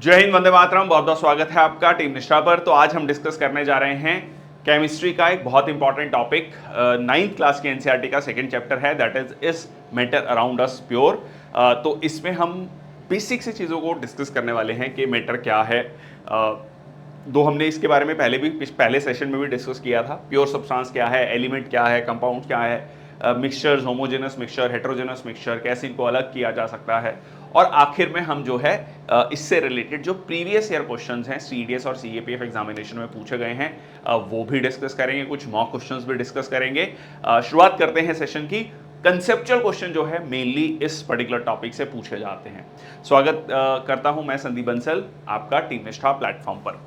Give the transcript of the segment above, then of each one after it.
जय हिंद, वंदे मातरम। बहुत बहुत स्वागत है आपका टीम निष्ठा पर। तो आज हम डिस्कस करने जा रहे हैं केमिस्ट्री का एक बहुत इंपॉर्टेंट टॉपिक। 9th क्लास के एनसीईआरटी का सेकंड चैप्टर है, that is matter around us pure. तो इसमें हम बेसिक सी चीज़ों को डिस्कस करने वाले हैं कि मैटर क्या है। दो हमने इसके बारे में पहले सेशन में भी डिस्कस किया था। प्योर सब्सटेंस क्या है, एलिमेंट क्या है, कंपाउंड क्या है, mixtures, homogeneous mixture, heterogeneous mixture, कैसे इनको अलग किया जा सकता है। और आखिर में हम जो है इससे रिलेटेड जो प्रीवियस ईयर क्वेश्चंस हैं सीडीएस और सीएपीएफ एग्जामिनेशन में पूछे गए हैं वो भी डिस्कस करेंगे, कुछ मॉक क्वेश्चंस भी डिस्कस करेंगे। शुरुआत करते हैं सेशन की। कंसेप्चुअल क्वेश्चन जो है मेनली इस पर्टिकुलर टॉपिक से पूछे जाते हैं। स्वागत करता हूं मैं संदीप बंसल आपका टीम निष्ठा प्लेटफॉर्म पर।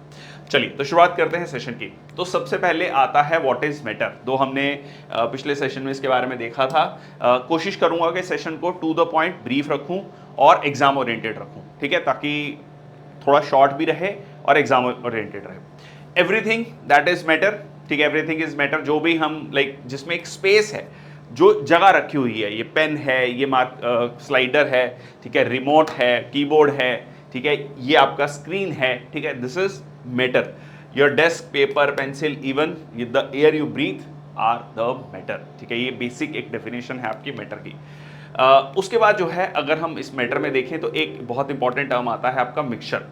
चलिए तो शुरुआत करते हैं सेशन की। तो सबसे पहले आता है व्हाट इज मैटर। दो हमने पिछले सेशन में इसके बारे में देखा था। कोशिश करूंगा कि सेशन को टू द पॉइंट ब्रीफ रखूं और एग्जाम ओरिएंटेड रखूं, ठीक है, ताकि थोड़ा शॉर्ट भी रहे और एग्जाम ओरिएंटेड रहे। एवरीथिंग दैट इज मैटर, ठीक है, एवरीथिंग इज मैटर। जो भी हम जिसमें एक स्पेस है, जो जगह रखी हुई है, ये पेन है, ये स्लाइडर है, ठीक है, रिमोट है, कीबोर्ड है, ठीक है, ये आपका स्क्रीन है, ठीक है, this is matter. Your desk, paper, pencil, even the air you breathe are the matter, ठीक है। ये बेसिक एक डेफिनेशन है आपकी मैटर की। उसके बाद जो है अगर हम इस मैटर में देखें तो एक बहुत इंपॉर्टेंट टर्म आता है आपका मिक्सचर।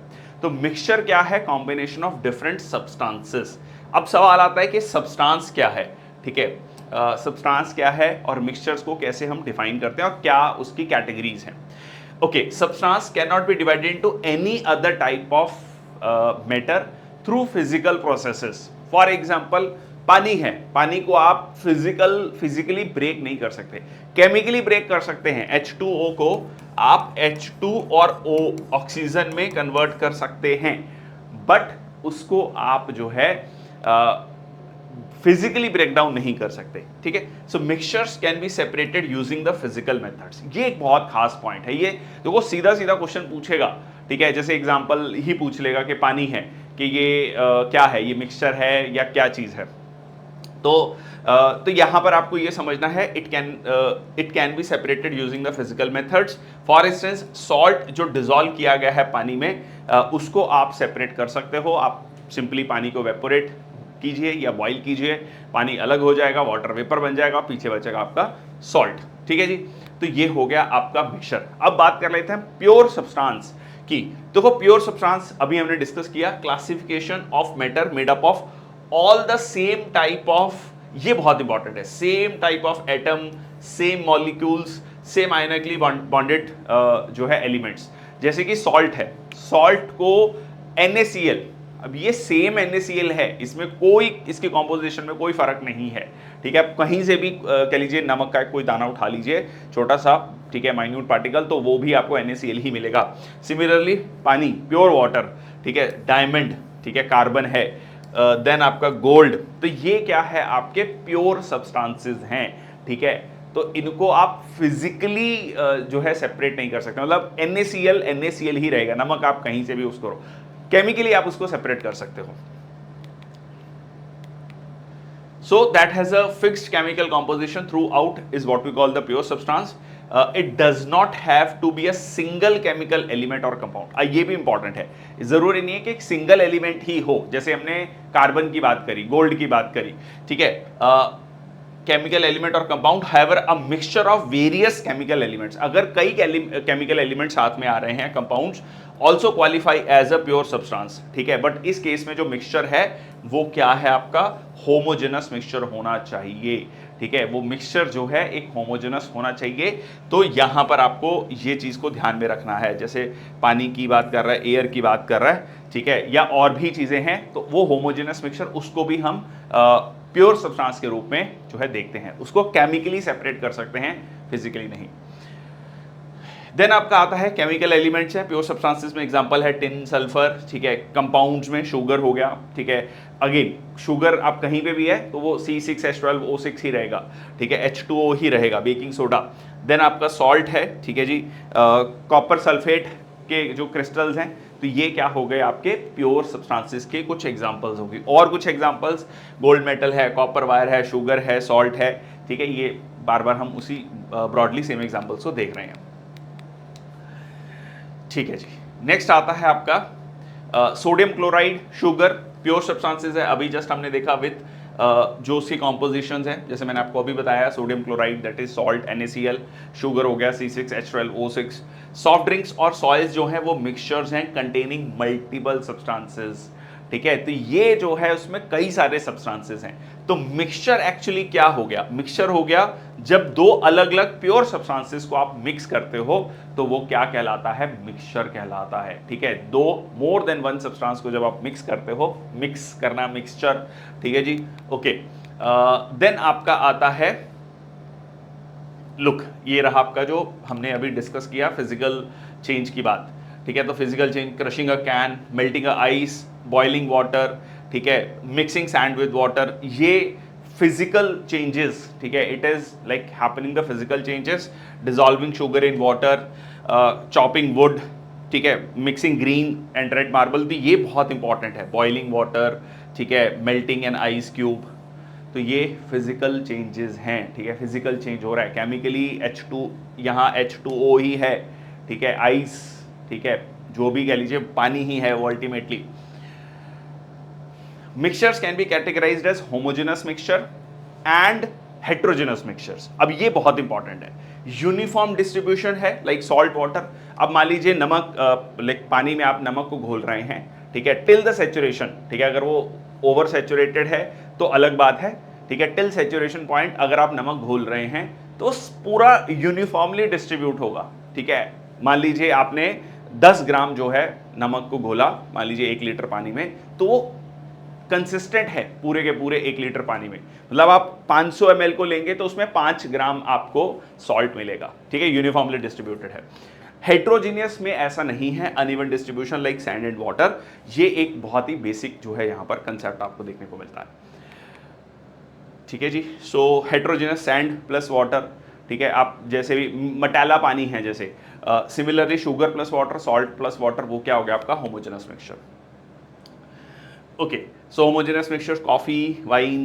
तो मिक्सचर क्या है? Combination of different substances. अब सवाल आता है कि सब्सटेंस क्या है, ठीक है, सब्सटेंस क्या है और मिक्सचर्स को कैसे हम डिफाइन करते हैं और क्या उसकी कैटेगरीज हैं। Okay, substance can not be divided into any other type of matter through physical processes. For example पानी है, पानी को आप फिजिकली ब्रेक नहीं कर सकते, केमिकली ब्रेक कर सकते हैं। H2O को आप H2 और O ऑक्सीजन में कन्वर्ट कर सकते हैं, बट उसको आप जो है फिजिकली ब्रेक डाउन नहीं कर सकते, ठीक है। So mixtures can be separated using the physical methods. ये एक बहुत खास पॉइंट है। ये देखो सीधा सीधा क्वेश्चन पूछेगा, ठीक है, जैसे एग्जांपल ही पूछ लेगा कि पानी है, कि ये क्या है, ये मिक्सचर है या क्या चीज है। तो यहां पर आपको ये समझना है it can be separated using the physical methods. For instance salt जो डिसॉल्व किया गया है पानी में, उसको आप सेपरेट कर सकते हो। आप सिंपली पानी को वेपोरेट कीजिए या बॉइल कीजिए, पानी अलग हो जाएगा, वाटर वेपर बन जाएगा, पीछे बचेगा आपका सॉल्ट, ठीक है जी। तो ये हो गया आपका मिक्सचर। अब बात कर लेते हैं प्योर सब्सटेंस की। देखो प्योर सब्सटेंस अभी हमने डिस्कस किया, classification of matter made up of all the same type of, ये बहुत इंपॉर्टेंट है, same type of atom, same molecules, same ionically bonded जो है एलिमेंट्स। जैसे कि सॉल्ट है, सॉल्ट को NaCl, अब ये सेम NaCl है, इसमें कोई इसकी कॉम्पोजिशन में कोई फर्क नहीं है, ठीक है। आप कहीं से भी कह लीजिए नमक का कोई दाना उठा लीजिए, छोटा सा, ठीक है, माइन्यूट पार्टिकल, तो वो भी आपको NaCl ही मिलेगा। सिमिलरली पानी, प्योर वाटर, ठीक है, डायमंड, ठीक है, कार्बन है, देन आपका गोल्ड, तो ये क्या है, आपके प्योर सब्सटेंसेस हैं, ठीक है। तो इनको आप फिजिकली जो है सेपरेट नहीं कर सकते, मतलब NaCl ही रहेगा, नमक आप कहीं से भी उसको, केमिकली आप उसको सेपरेट कर सकते हो। So that has a fixed chemical composition throughout is what we call the pure substance. It does not have to be a single chemical element or compound. ये भी इंपॉर्टेंट है, जरूरी नहीं है कि एक सिंगल एलिमेंट ही हो। जैसे हमने कार्बन की बात करी, गोल्ड की बात करी, ठीक है, केमिकल एलिमेंट और compound, however a mixture of various chemical elements. अगर कई केमिकल एलिमेंट साथ में आ रहे हैं, compounds also qualify as a pure substance, ठीक है। बट इस केस में जो मिक्सचर है वो क्या है, आपका होमोजेनस मिक्सचर होना चाहिए, ठीक है। वो मिक्सचर जो है एक होमोजेनस होना चाहिए। तो यहां पर आपको ये चीज को ध्यान में रखना है, जैसे पानी की बात कर रहा है, एयर की बात कर रहा है, ठीक है, या और भी चीजें हैं, तो वो होमोजेनस मिक्सचर, उसको भी हम प्योर सब्सटेंस के रूप में जो है देखते हैं। उसको केमिकली सेपरेट कर सकते हैं, फिजिकली नहीं। देन आपका आता है केमिकल एलिमेंट्स है, प्योर सब्सटेंसेस में एग्जांपल है टिन, सल्फर, ठीक है। कंपाउंड्स में शुगर हो गया, ठीक है, अगेन शुगर आप कहीं पे भी है तो वो C6H12O6 ही रहेगा, ठीक है, H2O ही रहेगा, बेकिंग सोडा। देन आपका सॉल्ट है, ठीक है जी, कॉपर सल्फेट के जो क्रिस्टल्स हैं, तो ये क्या हो गए, आपके प्योर सब्सटेंसेस के कुछ एग्जांपल्स होगी। और कुछ एग्जांपल्स, गोल्ड मेटल है, कॉपर वायर है, शुगर है, सॉल्ट है, ठीक है। ये बार बार हम उसी ब्रॉडली सेम एग्जांपल्स को देख रहे हैं, ठीक है जी। नेक्स्ट आता है आपका sodium chloride, sugar, pure substances है। अभी जस्ट हमने देखा विथ जो उसकी कॉम्पोजिशंस हैं, जैसे मैंने आपको अभी बताया, sodium chloride that is salt NaCl, sugar हो गया C6H12O6। सॉफ्ट ड्रिंक्स और सॉइल्स जो हैं वो मिक्सचर्स हैं कंटेनिंग मल्टीपल सब्सटेंसेस, ठीक है। तो ये जो है उसमें कई सारे सब्सटेंसेस हैं। तो मिक्सचर एक्चुअली क्या हो गया? मिक्सचर हो गया जब दो अलग अलग प्योर सब्सटेंसेस को आप मिक्स करते हो तो वो क्या कहलाता है? मिक्सचर कहलाता है, ठीक है। दो मोर देन वन सब्सटेंस को जब आप मिक्स करते हो, मिक्स करना मिक्सचर, ठीक है जी। ओके, देन आपका आता है लुक, ये रहा आपका जो हमने अभी डिस्कस किया फिजिकल चेंज की बात, ठीक है। तो physical change, crushing a can, melting a ice, boiling water, ठीक है, मिक्सिंग सैंड विद वाटर, ये फिजिकल चेंजेस, ठीक है। It is like happening the physical changes, dissolving sugar in water, chopping would, ठीक है, mixing green and red marble, तो ये बहुत इंपॉर्टेंट है। बॉइलिंग वाटर, ठीक है, मेल्टिंग एन आइस क्यूब, तो ये फिजिकल चेंजेस हैं, ठीक है। फिजिकल चेंज हो रहा है केमिकली, H2 यहाँ H2O ही है, ठीक है, आइस, ठीक है, जो भी कह लीजिए पानी ही है वो ultimately. Mixtures can be categorized as homogeneous mixture and heterogeneous mixtures. अब ये बहुत इंपॉर्टेंट है। यूनिफॉर्म डिस्ट्रीब्यूशन है लाइक सॉल्ट वाटर। अब मान लीजिए नमक, लाइक पानी में आप नमक को घोल रहे हैं, ठीक है, टिल द सैचुरेशन, ठीक है। अगर वो ओवर सैचुरेटेड है तो अलग बात है, ठीक है। टिल सैचुरेशन पॉइंट अगर आप नमक घोल रहे हैं तो पूरा यूनिफॉर्मली डिस्ट्रीब्यूट होगा, ठीक है। मान लीजिए आपने 10 ग्राम जो है नमक को घोला, मान लीजिए 1 लीटर पानी में, तो वो कंसिस्टेंट है पूरे के पूरे 1 लीटर पानी में। मतलब आप 500 ml को लेंगे तो उसमें 5 ग्राम आपको सॉल्ट मिलेगा, ठीक है, यूनिफॉर्मली डिस्ट्रीब्यूटेड है। हेट्रोजीनियस में ऐसा नहीं है, uneven distribution like sand and water. ये एक बहुत ही बेसिक जो है यहां पर कंसेप्ट आपको देखने को मिलता है, ठीक है जी। So heterogeneous sand plus water, ठीक है। आप जैसे भी मटैला पानी है जैसे, similarly sugar plus water, salt plus water, वो क्या हो गया आपका? Homogeneous mixture. Okay, so homogeneous mixtures, coffee, wine,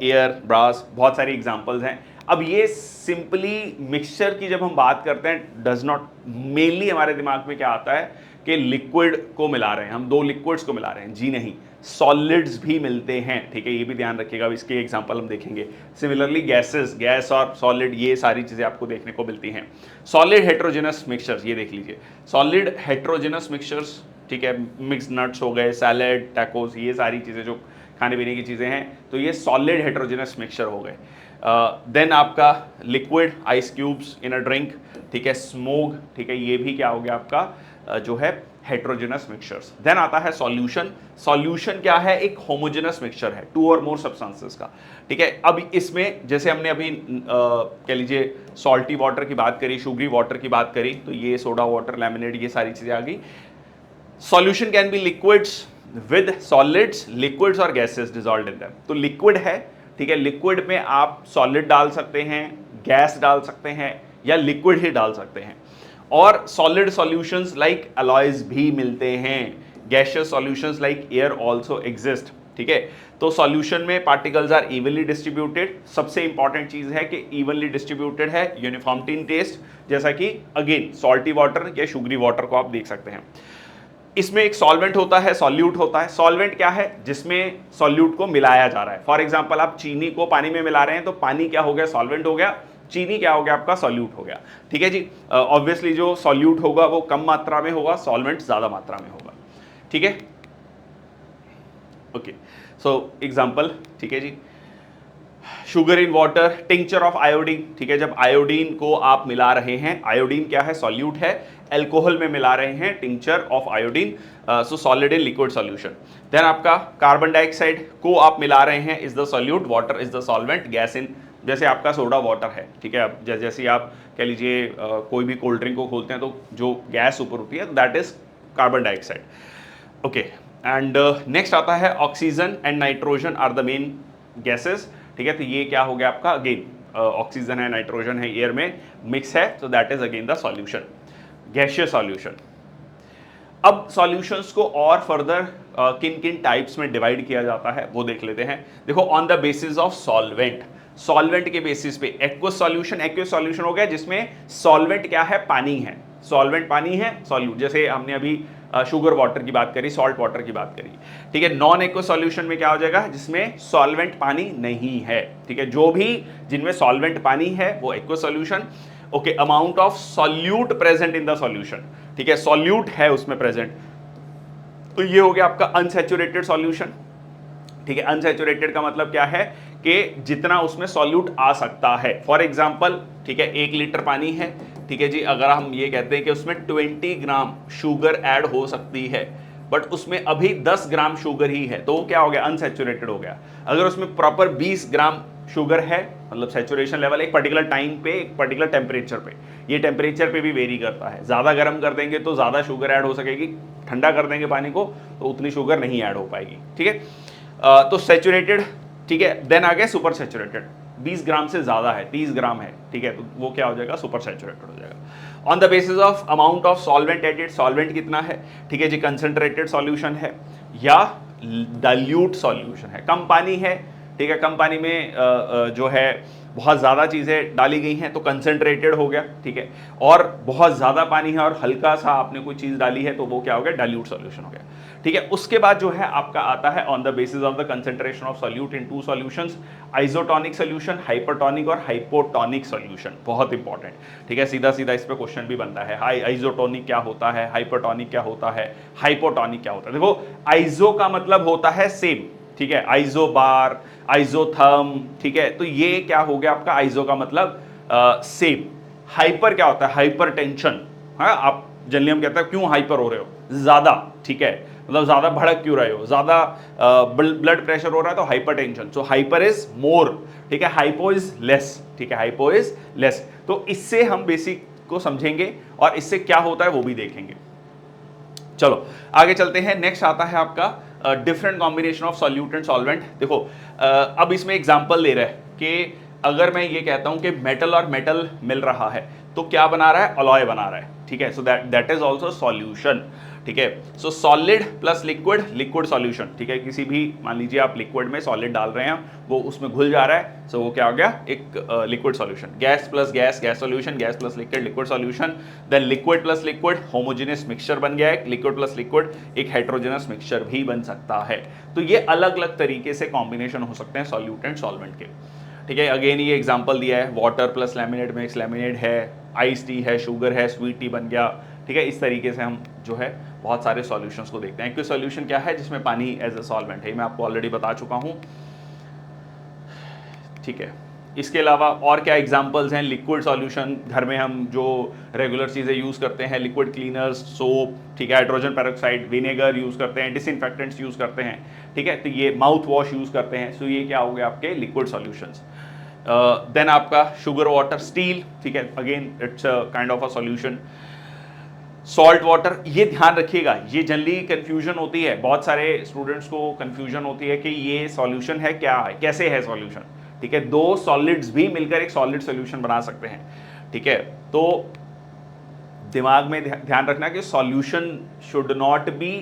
air, brass, बहुत सारी एग्जांपल्स हैं। अब ये सिंपली मिक्सचर की जब हम बात करते हैं, डज नॉट, मेनली हमारे दिमाग में क्या आता है कि लिक्विड को मिला रहे हैं, हम दो लिक्विड्स को मिला रहे हैं। जी नहीं, सॉलिड्स भी मिलते हैं, ठीक है, ये भी ध्यान रखिएगा। इसके एग्जांपल हम देखेंगे। सिमिलरली गैसेस, गैस और सॉलिड, ये सारी चीज़ें आपको देखने को मिलती हैं। सॉलिड हेट्रोजेनस मिक्सचर्स, ये देख लीजिए, सॉलिड हेट्रोजेनस मिक्सचर्स, ठीक है। मिक्स नट्स हो गए, सैलेड, टैकोस, ये सारी चीज़ें जो खाने पीने की चीज़ें हैं, तो ये सॉलिड हेट्रोजेनस मिक्सचर हो गए। देन आपका liquid, ice cubes in a drink, ठीक है, स्मोक, ठीक है, ये भी क्या हो गया आपका जो है हेट्रोजेनस मिक्सचर्स। देन आता है सॉल्यूशन। सॉल्यूशन क्या है? एक होमोजेनस मिक्सचर है, 2 और मोर सब्सटेंसेस का, ठीक है। अब इसमें जैसे हमने अभी कह लीजिए सॉल्टी वाटर की बात करी, शुगरी वाटर की बात करी, तो ये सोडा वाटर, लेमनेड, ये सारी चीज़ें आ गई। Solution can be liquids with solids, liquids और गैसेस डिसॉल्व्ड इन देम। तो लिक्विड है, ठीक है, लिक्विड में आप सॉलिड डाल सकते हैं, गैस डाल सकते हैं, या लिक्विड ही डाल सकते हैं। और सॉलिड सॉल्यूशंस लाइक अलॉयज भी मिलते हैं। Gaseous solutions like air also exist, ठीक है। तो सॉल्यूशन में पार्टिकल्स आर इवनली डिस्ट्रीब्यूटेड। सबसे इंपॉर्टेंट चीज है कि इवनली डिस्ट्रीब्यूटेड है, यूनिफॉर्मिटी इन टेस्ट, जैसा कि अगेन सॉल्टी वाटर या शुगरी वाटर को आप देख सकते हैं। इसमें एक सॉल्वेंट होता है, सॉल्यूट होता है। सॉल्वेंट क्या है? जिसमें सॉल्यूट को मिलाया जा रहा है। फॉर एग्जांपल आप चीनी को पानी में मिला रहे हैं, तो पानी क्या हो गया? सॉल्वेंट हो गया। चीनी क्या हो गया? आपका सॉल्यूट हो गया, ठीक है जी। ऑब्वियसली जो सॉल्यूट होगा वो कम मात्रा में होगा, सॉल्वेंट ज्यादा मात्रा में होगा, ठीक है। ओके, सो एग्जांपल, ठीक है जी, sugar in water, tincture of iodine, ठीक है। जब आयोडीन को आप मिला रहे हैं, आयोडीन क्या है? सॉल्यूट है, अल्कोहल में मिला रहे हैं, tincture of iodine, so solid in liquid solution. Then आपका कार्बन डाइऑक्साइड को आप मिला रहे हैं, is the solute, water is the solvent, gas in, जैसे आपका सोडा वाटर है, ठीक है। अब जैसे आप कह लीजिए कोई भी कोल्ड ड्रिंक को खोलते हैं तो जो गैस ऊपर होती है that is carbon dioxide, okay. And next आता है oxygen and nitrogen are the main gases, ठीक है। तो ये क्या हो गया आपका? अगेन ऑक्सीजन है, नाइट्रोजन है, एयर में मिक्स है, तो that is again the solution, gaseous solution. अब सॉल्यूशंस को और फर्दर किन किन टाइप्स में डिवाइड किया जाता है वो देख लेते हैं। देखो, on the basis of solvent, solvent के बेसिस पे एक्वस सॉल्यूशन, एक्वस सॉल्यूशन हो गया जिसमें सॉल्वेंट क्या है? पानी है, सॉल्वेंट पानी है, सॉल्यूट, जैसे हमने अभी शुगर वाटर की बात करी, सॉल्ट वाटर की बात करी, ठीक है। नॉन एक्वस सॉल्यूशन में क्या हो जाएगा, जिसमें सॉल्वेंट पानी नहीं है, ठीक है। जो भी जिनमें सॉल्वेंट पानी है वो aqueous solution. Okay, amount of solute present in the solution, ठीक है, सॉल्यूट है उसमें प्रेजेंट, तो ये हो गया आपका अनसैचुरेटेड सॉल्यूशन, ठीक है। अनसैचुरेटेड का मतलब क्या है कि जितना उसमें सॉल्यूट आ सकता है। फॉर एग्जांपल, ठीक है, 1 लीटर पानी है, ठीक है जी, अगर हम ये कहते हैं कि उसमें 20 ग्राम शुगर ऐड हो सकती है, बट उसमें अभी 10 ग्राम शुगर ही है, तो वो क्या हो गया, अनसैचुरेटेड हो गया। अगर उसमें प्रॉपर 20 ग्राम शुगर है, मतलब सैचुरेशन लेवल एक पर्टिकुलर टाइम पे, एक पर्टिकुलर टेम्परेचर पे, ये टेम्परेचर पे भी वेरी करता है, ज़्यादा गर्म कर देंगे तो ज़्यादा शुगर ऐड हो सकेगी, ठंडा कर देंगे पानी को तो उतनी शुगर नहीं ऐड हो पाएगी, ठीक है। तो सैचुरेटेड, ठीक है। देन आ गया सुपर सैचुरेटेड, 20 ग्राम से ज़्यादा है, 30 ग्राम है, ठीक है, तो वो क्या हो जाएगा, सुपर सैचुरेटेड हो जाएगा। On the basis of amount of solvent added, solvent कितना है, ठीक है जी, कंसंट्रेटेड सॉल्यूशन है या डाइल्यूट सॉल्यूशन है, कम पानी है, ठीक है, कम पानी में जो है बहुत ज़्यादा चीज़ें डाली गई हैं तो कंसंट्रेटेड हो गया, ठीक है। और बहुत ज़्यादा पानी है और हल्का सा आपने कोई चीज़ डाली है तो वो क्या हो गया, डाइल्यूट सॉल्यूशन हो गया, ठीक है। उसके बाद जो है आपका आता है on the basis of the concentration of solute in 2 solutions, isotonic solution, hypertonic और हाइपोटोनिक सॉल्यूशन, बहुत इंपॉर्टेंट, ठीक है। सीधा सीधा इस पे क्वेश्चन भी बनता है, आइसोटोनिक क्या होता है, हाइपरटोनिक क्या होता है, हाइपोटोनिक क्या होता है। देखो, आइसो का मतलब होता है सेम, ठीक है, आइसोबार, आइसोथर्म, ठीक है, तो ये क्या हो गया आपका, आइसो का मतलब सेम। हाइपर क्या होता है, हाइपर टेंशन, हाँ, आप जनरली हम कहते हैं क्यों हाइपर हो रहे हो, ज्यादा, ठीक है, मतलब ज्यादा भड़क क्यों रहे हो, ज्यादा ब्लड प्रेशर हो रहा है तो hyper tension, so hyper is more, ठीक है, हाइपो इज लेस, ठीक है, हाइपो इज लेस। तो इससे हम बेसिक को समझेंगे और इससे क्या होता है वो भी देखेंगे। चलो आगे चलते हैं। नेक्स्ट आता है आपका different combination of solute and solvent. देखो अब इसमें एग्जांपल दे रहा है कि अगर मैं ये कहता हूं कि मेटल और मेटल मिल रहा है तो क्या बना रहा है, अलॉय बना रहा है, ठीक है। So that is also solution, ठीक है। सो solid plus liquid, liquid solution, ठीक है। किसी भी, मान लीजिए आप लिक्विड में सॉलिड डाल रहे हैं, वो उसमें घुल जा रहा है, सो वो क्या हो गया, एक liquid solution. Gas plus gas, gas solution, gas plus liquid, liquid solution. Then liquid plus liquid, homogeneous mixture बन गया है। लिक्विड प्लस लिक्विड एक हेटेरोजेनस मिक्सचर भी बन सकता है। तो ये अलग अलग तरीके से कॉम्बिनेशन हो सकते हैं सॉल्यूट एंड सॉल्वेंट के, ठीक है। अगेन ये एग्जांपल दिया है, water plus laminate mix, laminate है, आइस टी है, शुगर है, स्वीट टी बन गया, ठीक है। इस तरीके से हम जो है बहुत सारे सॉल्यूशंस को देखते हैं। एक्वस सॉल्यूशन क्या है, जिसमें पानी एज अ सॉल्वेंट है, मैं आपको ऑलरेडी बता चुका हूं, ठीक है। इसके अलावा और क्या एग्जांपल्स हैं, लिक्विड सॉल्यूशन, घर में हम जो रेगुलर चीज़ें यूज़ करते हैं, लिक्विड क्लीनर्स, सोप, ठीक है, हाइड्रोजन पेरोक्साइड, विनेगर यूज़ करते हैं, डिसइंफेक्टेंट्स यूज़ करते हैं, ठीक है, तो ये माउथ वॉश यूज़ करते हैं। सो ये क्या हो गया आपके लिक्विड सॉल्यूशंस। देन आपका शुगर वाटर, स्टील, ठीक है, again it's a kind of a solution. Salt water, ये ध्यान रखिएगा, ये जनरली कंफ्यूजन होती है, बहुत सारे स्टूडेंट्स को कंफ्यूजन होती है कि ये सॉल्यूशन है क्या है, कैसे है सॉल्यूशन, ठीक है। 2 सॉलिड्स भी मिलकर एक सॉलिड सॉल्यूशन बना सकते हैं, ठीक है। तो दिमाग में ध्यान रखना कि solution should not be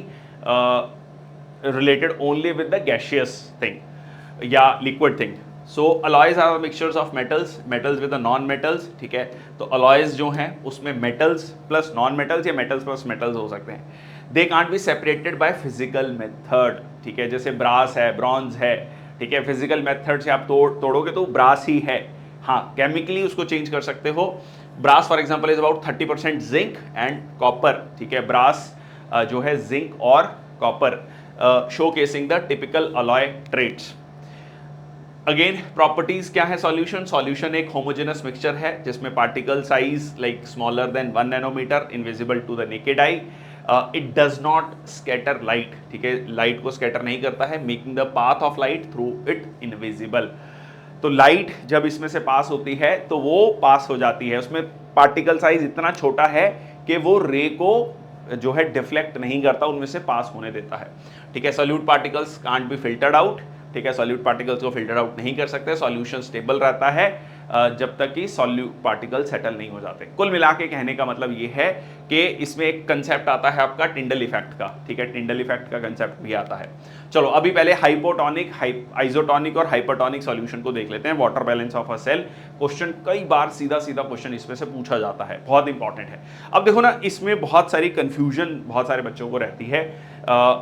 related only with the gaseous thing या liquid thing. So alloys are mixtures of metals, metals with non metals, ठीक है। तो अलॉयज जो हैं उसमें मेटल्स प्लस नॉन मेटल्स या मेटल्स प्लस मेटल्स हो सकते हैं। They can't be separated by physical method, ठीक है, जैसे ब्रास है, ब्रॉन्ज है, ठीक है, फिजिकल मेथड से आप तोड़ोगे तो ब्रास ही है। हाँ, केमिकली उसको चेंज कर सकते हो। Brass for example is about 30% zinc and copper, ठीक है। ब्रास जो है जिंक और copper, showcasing the typical alloy traits. Again properties क्या है सॉल्यूशन, सॉल्यूशन एक होमोजेनस मिक्सचर है जिसमें particle size like smaller than 1 nanometre, invisible to the naked eye, it does not scatter light, ठीक है, लाइट को स्कैटर नहीं करता है, making the path of light through it invisible. तो लाइट जब इसमें से पास होती है तो वो पास हो जाती है, उसमें पार्टिकल साइज इतना छोटा है कि वो रे को जो है डिफ्लेक्ट नहीं करता, उनमें से पास होने देता है, ठीक है। Solute particles can't be filtered out, ठीक है, सॉल्यूट पार्टिकल्स को फिल्टर आउट नहीं कर सकते, सॉल्यूशन स्टेबल रहता है, जब तक कि सॉल्यूट पार्टिकल सेटल नहीं हो जाते। कुल मिला के कहने का मतलब ये है कि इसमें एक कंसेप्ट आता है आपका टिंडल इफेक्ट का, ठीक है, टिंडल इफेक्ट का कंसेप्ट भी आता है। चलो अभी पहले हाइपोटोनिक, आइसोटोनिक और हाइपरटोनिक सॉल्यूशन को देख लेते हैं। Water balance of a cell, question कई बार सीधा सीधा क्वेश्चन इसमें से पूछा जाता है, बहुत इंपॉर्टेंट है। अब देखो ना, इसमें बहुत सारी कंफ्यूजन बहुत सारे बच्चों को रहती है।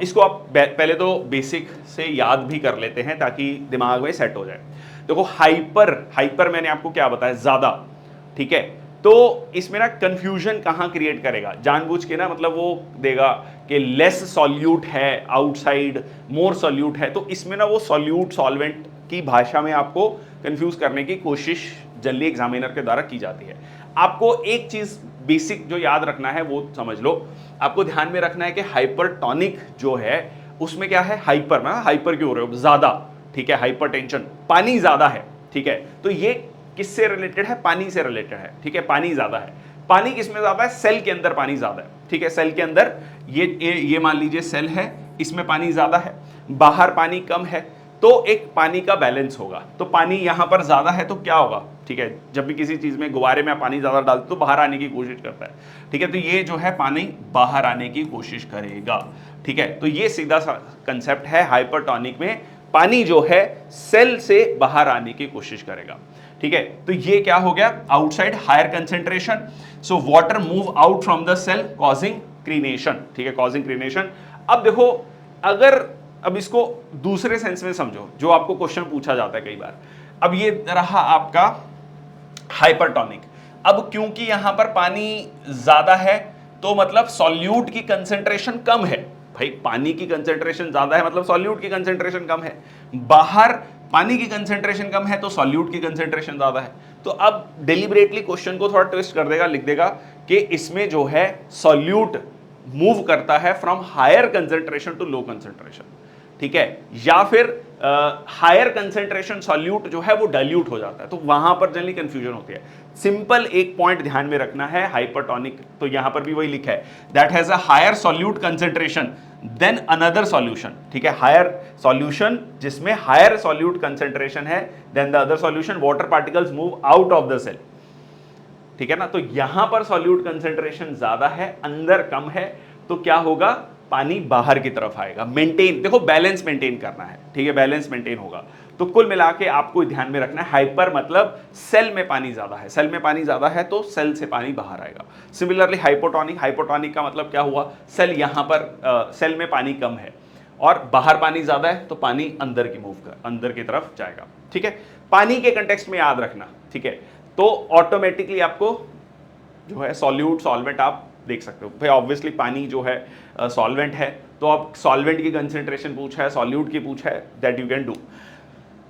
इसको आप पहले तो बेसिक से याद भी कर लेते हैं ताकि दिमाग में सेट हो जाए। देखो हाइपर मैंने आपको क्या बताया, ज्यादा, ठीक है। तो इसमें ना कंफ्यूजन कहां क्रिएट करेगा जानबूझ के ना, मतलब वो देगा कि लेस सॉल्यूट है आउटसाइड, मोर सॉल्यूट है, तो इसमें ना वो सॉल्यूट सॉल्वेंट की भाषा में आपको कंफ्यूज करने की कोशिश जनरली एग्जामिनर के द्वारा की जाती है। आपको एक चीज बेसिक जो याद रखना है वो समझ लो। आपको ध्यान में रखना है कि हाइपरटोनिक जो है उसमें क्या है, हाइपर में, हाइपर क्यों हो रहे हो, ज्यादा, ठीक है, हाइपरटेंशन, पानी ज्यादा है, ठीक है। तो ये किससे रिलेटेड है, पानी से रिलेटेड है, ठीक है, पानी ज्यादा है। पानी किसमें ज्यादा है, सेल के अंदर पानी ज्यादा है, ठीक है, सेल के अंदर ये मान लीजिए सेल है, इसमें पानी ज्यादा है, बाहर पानी कम है, तो एक पानी का बैलेंस होगा। तो पानी यहां पर ज्यादा है तो क्या होगा, ठीक है, जब भी किसी चीज में गुब्बारे में पानी ज्यादा डालते तो बाहर आने की कोशिश करता है, ठीक है, तो ये जो है पानी बाहर आने की कोशिश करेगा, ठीक है। तो ये सीधा सा कंसेप्ट है, हाइपरटोनिक में पानी जो है सेल से बाहर आने की कोशिश करेगा, ठीक है। तो ये क्या हो गया, outside higher concentration, so water move out from the cell causing crenation, ठीक है, कॉजिंग क्रीनेशन। अब देखो, अगर अब इसको दूसरे सेंस में समझो, जो आपको क्वेश्चन पूछा जाता है कई बार। अब ये रहा आपका हाइपरटोनिक। अब क्योंकि यहां पर पानी ज्यादा है तो मतलब सॉल्यूट की कंसेंट्रेशन कम है। भाई पानी की कंसेंट्रेशन ज्यादा है मतलब सॉल्यूट की कंसेंट्रेशन कम है। बाहर पानी की कंसेंट्रेशन कम है तो सॉल्यूट की कंसेंट्रेशन ज्यादा है। तो अब डेलिबरेटली क्वेश्चन को थोड़ा ट्विस्ट कर देगा, लिख देगा कि इसमें जो है सॉल्यूट मूव करता है from higher concentration to low concentration, ठीक है, या फिर हायर कंसेंट्रेशन सॉल्यूट जो है वो डाइल्यूट हो जाता है। तो वहां पर जनरली कंफ्यूजन होती है। सिंपल एक पॉइंट ध्यान में रखना है, हाइपरटोनिक तो यहां पर भी वही लिखा है, that has a higher solute concentration than another solution, ठीक है, हायर सॉल्यूशन जिसमें हायर सॉल्यूट कंसेंट्रेशन है than the other solution, water particles move out of the cell, ठीक है ना। तो यहां पर सॉल्यूट कंसेंट्रेशन ज्यादा है, अंदर कम है, तो क्या होगा, पानी बाहर की तरफ आएगा। मेंटेन, देखो बैलेंस मेंटेन करना है, ठीक है, बैलेंस मेंटेन होगा। तो कुल मिला के आपको ध्यान में रखना है, हाइपर मतलब सेल में पानी ज्यादा है, सेल में पानी ज्यादा है तो सेल से पानी बाहर आएगा। सिमिलरली हाइपोटोनिक, हाइपोटोनिक का मतलब क्या हुआ, सेल यहां पर सेल में पानी कम है और बाहर पानी ज्यादा है तो पानी अंदर की मूव कर अंदर की तरफ जाएगा, ठीक है। पानी के कंटेक्स्ट में याद रखना, ठीक है। तो ऑटोमेटिकली आपको जो है सॉल्यूट सॉल्वेंट आप देख सकते हो। भाई ऑब्वियसली पानी जो है सॉल्वेंट है तो आप सॉल्वेंट की कंसेंट्रेशन पूछा है, सॉल्यूट की पूछा है, that you can do.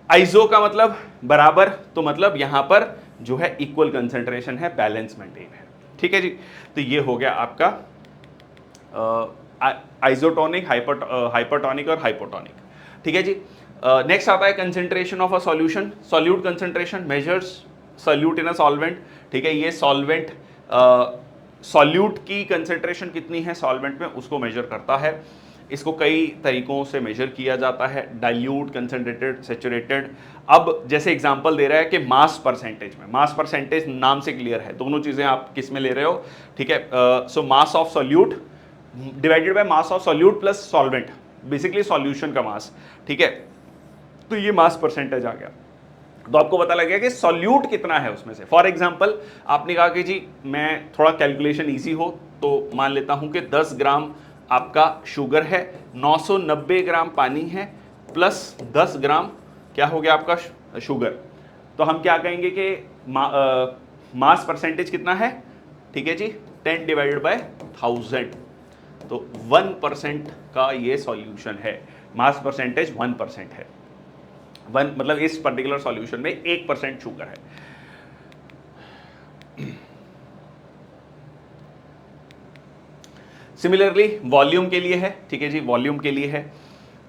Iso का मतलब बराबर, तो मतलब यहां पर जो है इक्वल कंसेंट्रेशन है, बैलेंस मेंटेन है, ठीक है जी। तो ये हो गया आपका आइसोटोनिक, हाइपरटोनिक और हाइपोटोनिक, ठीक है जी। नेक्स्ट आता है concentration of a solution, solute concentration measures solute in a solvent, ठीक है। ये सॉल्वेंट सॉल्यूट की कंसेंट्रेशन कितनी है सॉल्वेंट में उसको मेजर करता है। इसको कई तरीकों से मेजर किया जाता है, डाइल्यूट, कंसेंट्रेटेड, सैचुरेटेड। अब जैसे एग्जांपल दे रहा है कि मास परसेंटेज में, मास परसेंटेज नाम से क्लियर है, दोनों चीजें आप किस में ले रहे हो, ठीक है। So mass of solute divided by mass of solute plus solvent, basically solution का मास, ठीक है। तो ये मास परसेंटेज आ गया। तो आपको पता लग गया कि सॉल्यूट कितना है उसमें से। फॉर एग्जांपल आपने कहा कि जी मैं थोड़ा कैलकुलेशन इजी हो तो मान लेता हूं कि 10 ग्राम आपका शुगर है, 990 ग्राम पानी है, प्लस 10 ग्राम क्या हो गया आपका शुगर। तो हम क्या कहेंगे कि मास परसेंटेज कितना है, ठीक है जी, 10 डिवाइडेड बाय 1000, तो 1% का ये सॉल्यूशन है। मास परसेंटेज 1% है, 1 मतलब इस पर्टिकुलर सॉल्यूशन में 1% शुगर है। सिमिलरली वॉल्यूम के लिए है, ठीक है जी, वॉल्यूम के लिए है।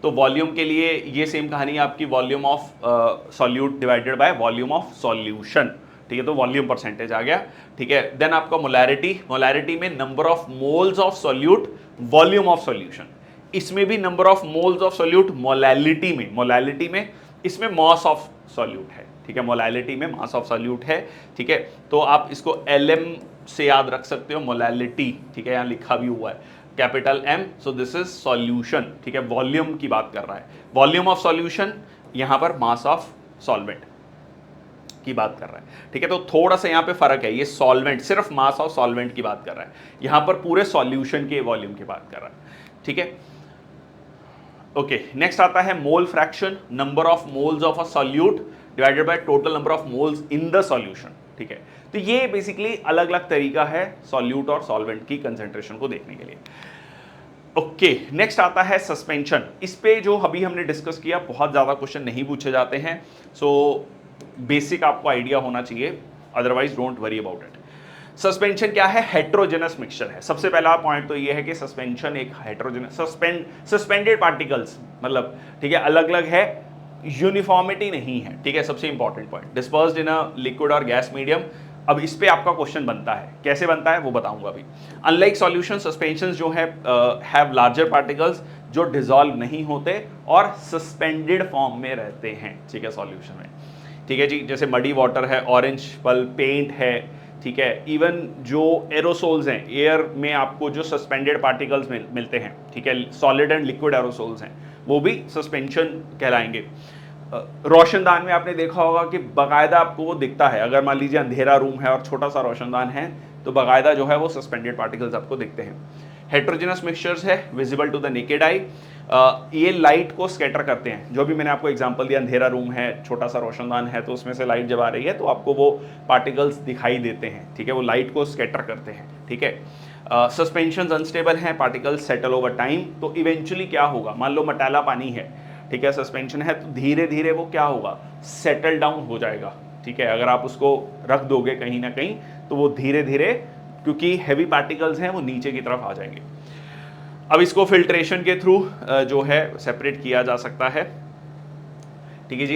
तो वॉल्यूम के लिए ये सेम कहानी आपकी, volume of solute divided by volume of solution, ठीक है। तो वॉल्यूम परसेंटेज आ गया, ठीक है। देन आपका मोलैरिटी, मोलैरिटी में number of moles of solute, volume of solution. इसमें भी number of moles of solute, molality में, इसमें मॉस ऑफ सॉल्यूट है, ठीक है, मोलैलिटी में मास ऑफ सॉल्यूट है, ठीक है, तो आप इसको LM से याद रख सकते हो, मोलैलिटी, ठीक है, यहाँ लिखा भी हुआ है capital M, so this is solution, ठीक है, वॉल्यूम की बात कर रहा है, वॉल्यूम ऑफ सॉल्यूशन, यहाँ पर मास ऑफ सॉल्वेंट की बात कर रहा है, ठीक है, तो थोड़ा सा यहाँ पे फर्क है, ये सॉल्वेंट सिर्फ मास ऑफ सॉल्वेंट की बात कर रहा है, यहाँ पर पूरे सॉल्यूशन के वॉल्यूम की बात कर रहा है, ठीक है। ओके, नेक्स्ट आता है mole fraction, number of moles of a solute divided by total number of moles in the solution, ठीक है, तो ये बेसिकली अलग अलग तरीका है सॉल्यूट और सॉल्वेंट की कंसेंट्रेशन को देखने के लिए। ओके, नेक्स्ट आता है सस्पेंशन, इस पे जो अभी हमने डिस्कस किया बहुत ज्यादा क्वेश्चन नहीं पूछे जाते हैं, सो बेसिक आपको आइडिया होना चाहिए, otherwise don't worry about it. Suspension क्या है? हेट्रोजेनस मिक्सचर है। सबसे पहला पॉइंट तो ये है कि सस्पेंशन एक हेट्रोजेनस सस्पेंडेड पार्टिकल्स, मतलब ठीक है, अलग अलग है, यूनिफॉर्मिटी नहीं है, ठीक है, सबसे important point, dispersed in a liquid और गैस मीडियम। अब इस पे आपका क्वेश्चन बनता है, कैसे बनता है वो बताऊंगा अभी। अनलाइक सॉल्यूशन, सस्पेंशंस जो है हैव लार्जर पार्टिकल्स जो डिसॉल्व नहीं होते और सस्पेंडेड फॉर्म में रहते हैं, ठीक है, सॉल्यूशन में, ठीक है जी, जैसे मडी वाटर है, ऑरेंज पल्प, पेंट है, ठीक है, इवन जो एरोसोल्स हैं, एयर में आपको जो सस्पेंडेड पार्टिकल्स मिलते हैं, ठीक है, सॉलिड एंड लिक्विड एरोसोल्स हैं, वो भी सस्पेंशन कहलाएंगे। रोशनदान में आपने देखा होगा कि बाकायदा आपको वो दिखता है, अगर मान लीजिए अंधेरा रूम है और छोटा सा रोशनदान है तो बाकायदा जो है वो सस्पेंडेड पार्टिकल्स आपको दिखते हैं। हेट्रोजेनस मिक्सचर्स है, visible to the naked eye, ये लाइट को स्कैटर करते हैं, जो भी मैंने आपको एग्जांपल दिया, अंधेरा रूम है, छोटा सा रोशनदान है, तो उसमें से लाइट जब आ रही है तो आपको वो पार्टिकल्स दिखाई देते हैं, ठीक है, वो लाइट को स्कैटर करते हैं, ठीक है। सस्पेंशंस अनस्टेबल हैं, पार्टिकल्स सेटल ओवर टाइम, तो इवेंचुअली क्या होगा, मान लो मटैला पानी है, ठीक है, सस्पेंशन है, तो धीरे धीरे वो क्या होगा, सेटल डाउन हो जाएगा, ठीक है, अगर आप उसको रख दोगे कहीं ना कहीं तो वो धीरे धीरे, क्योंकि हैवी पार्टिकल्स हैं, वो नीचे की तरफ आ जाएंगे। अब इसको फिल्ट्रेशन के थ्रू जो है सेपरेट किया जा सकता है, ठीक है जी।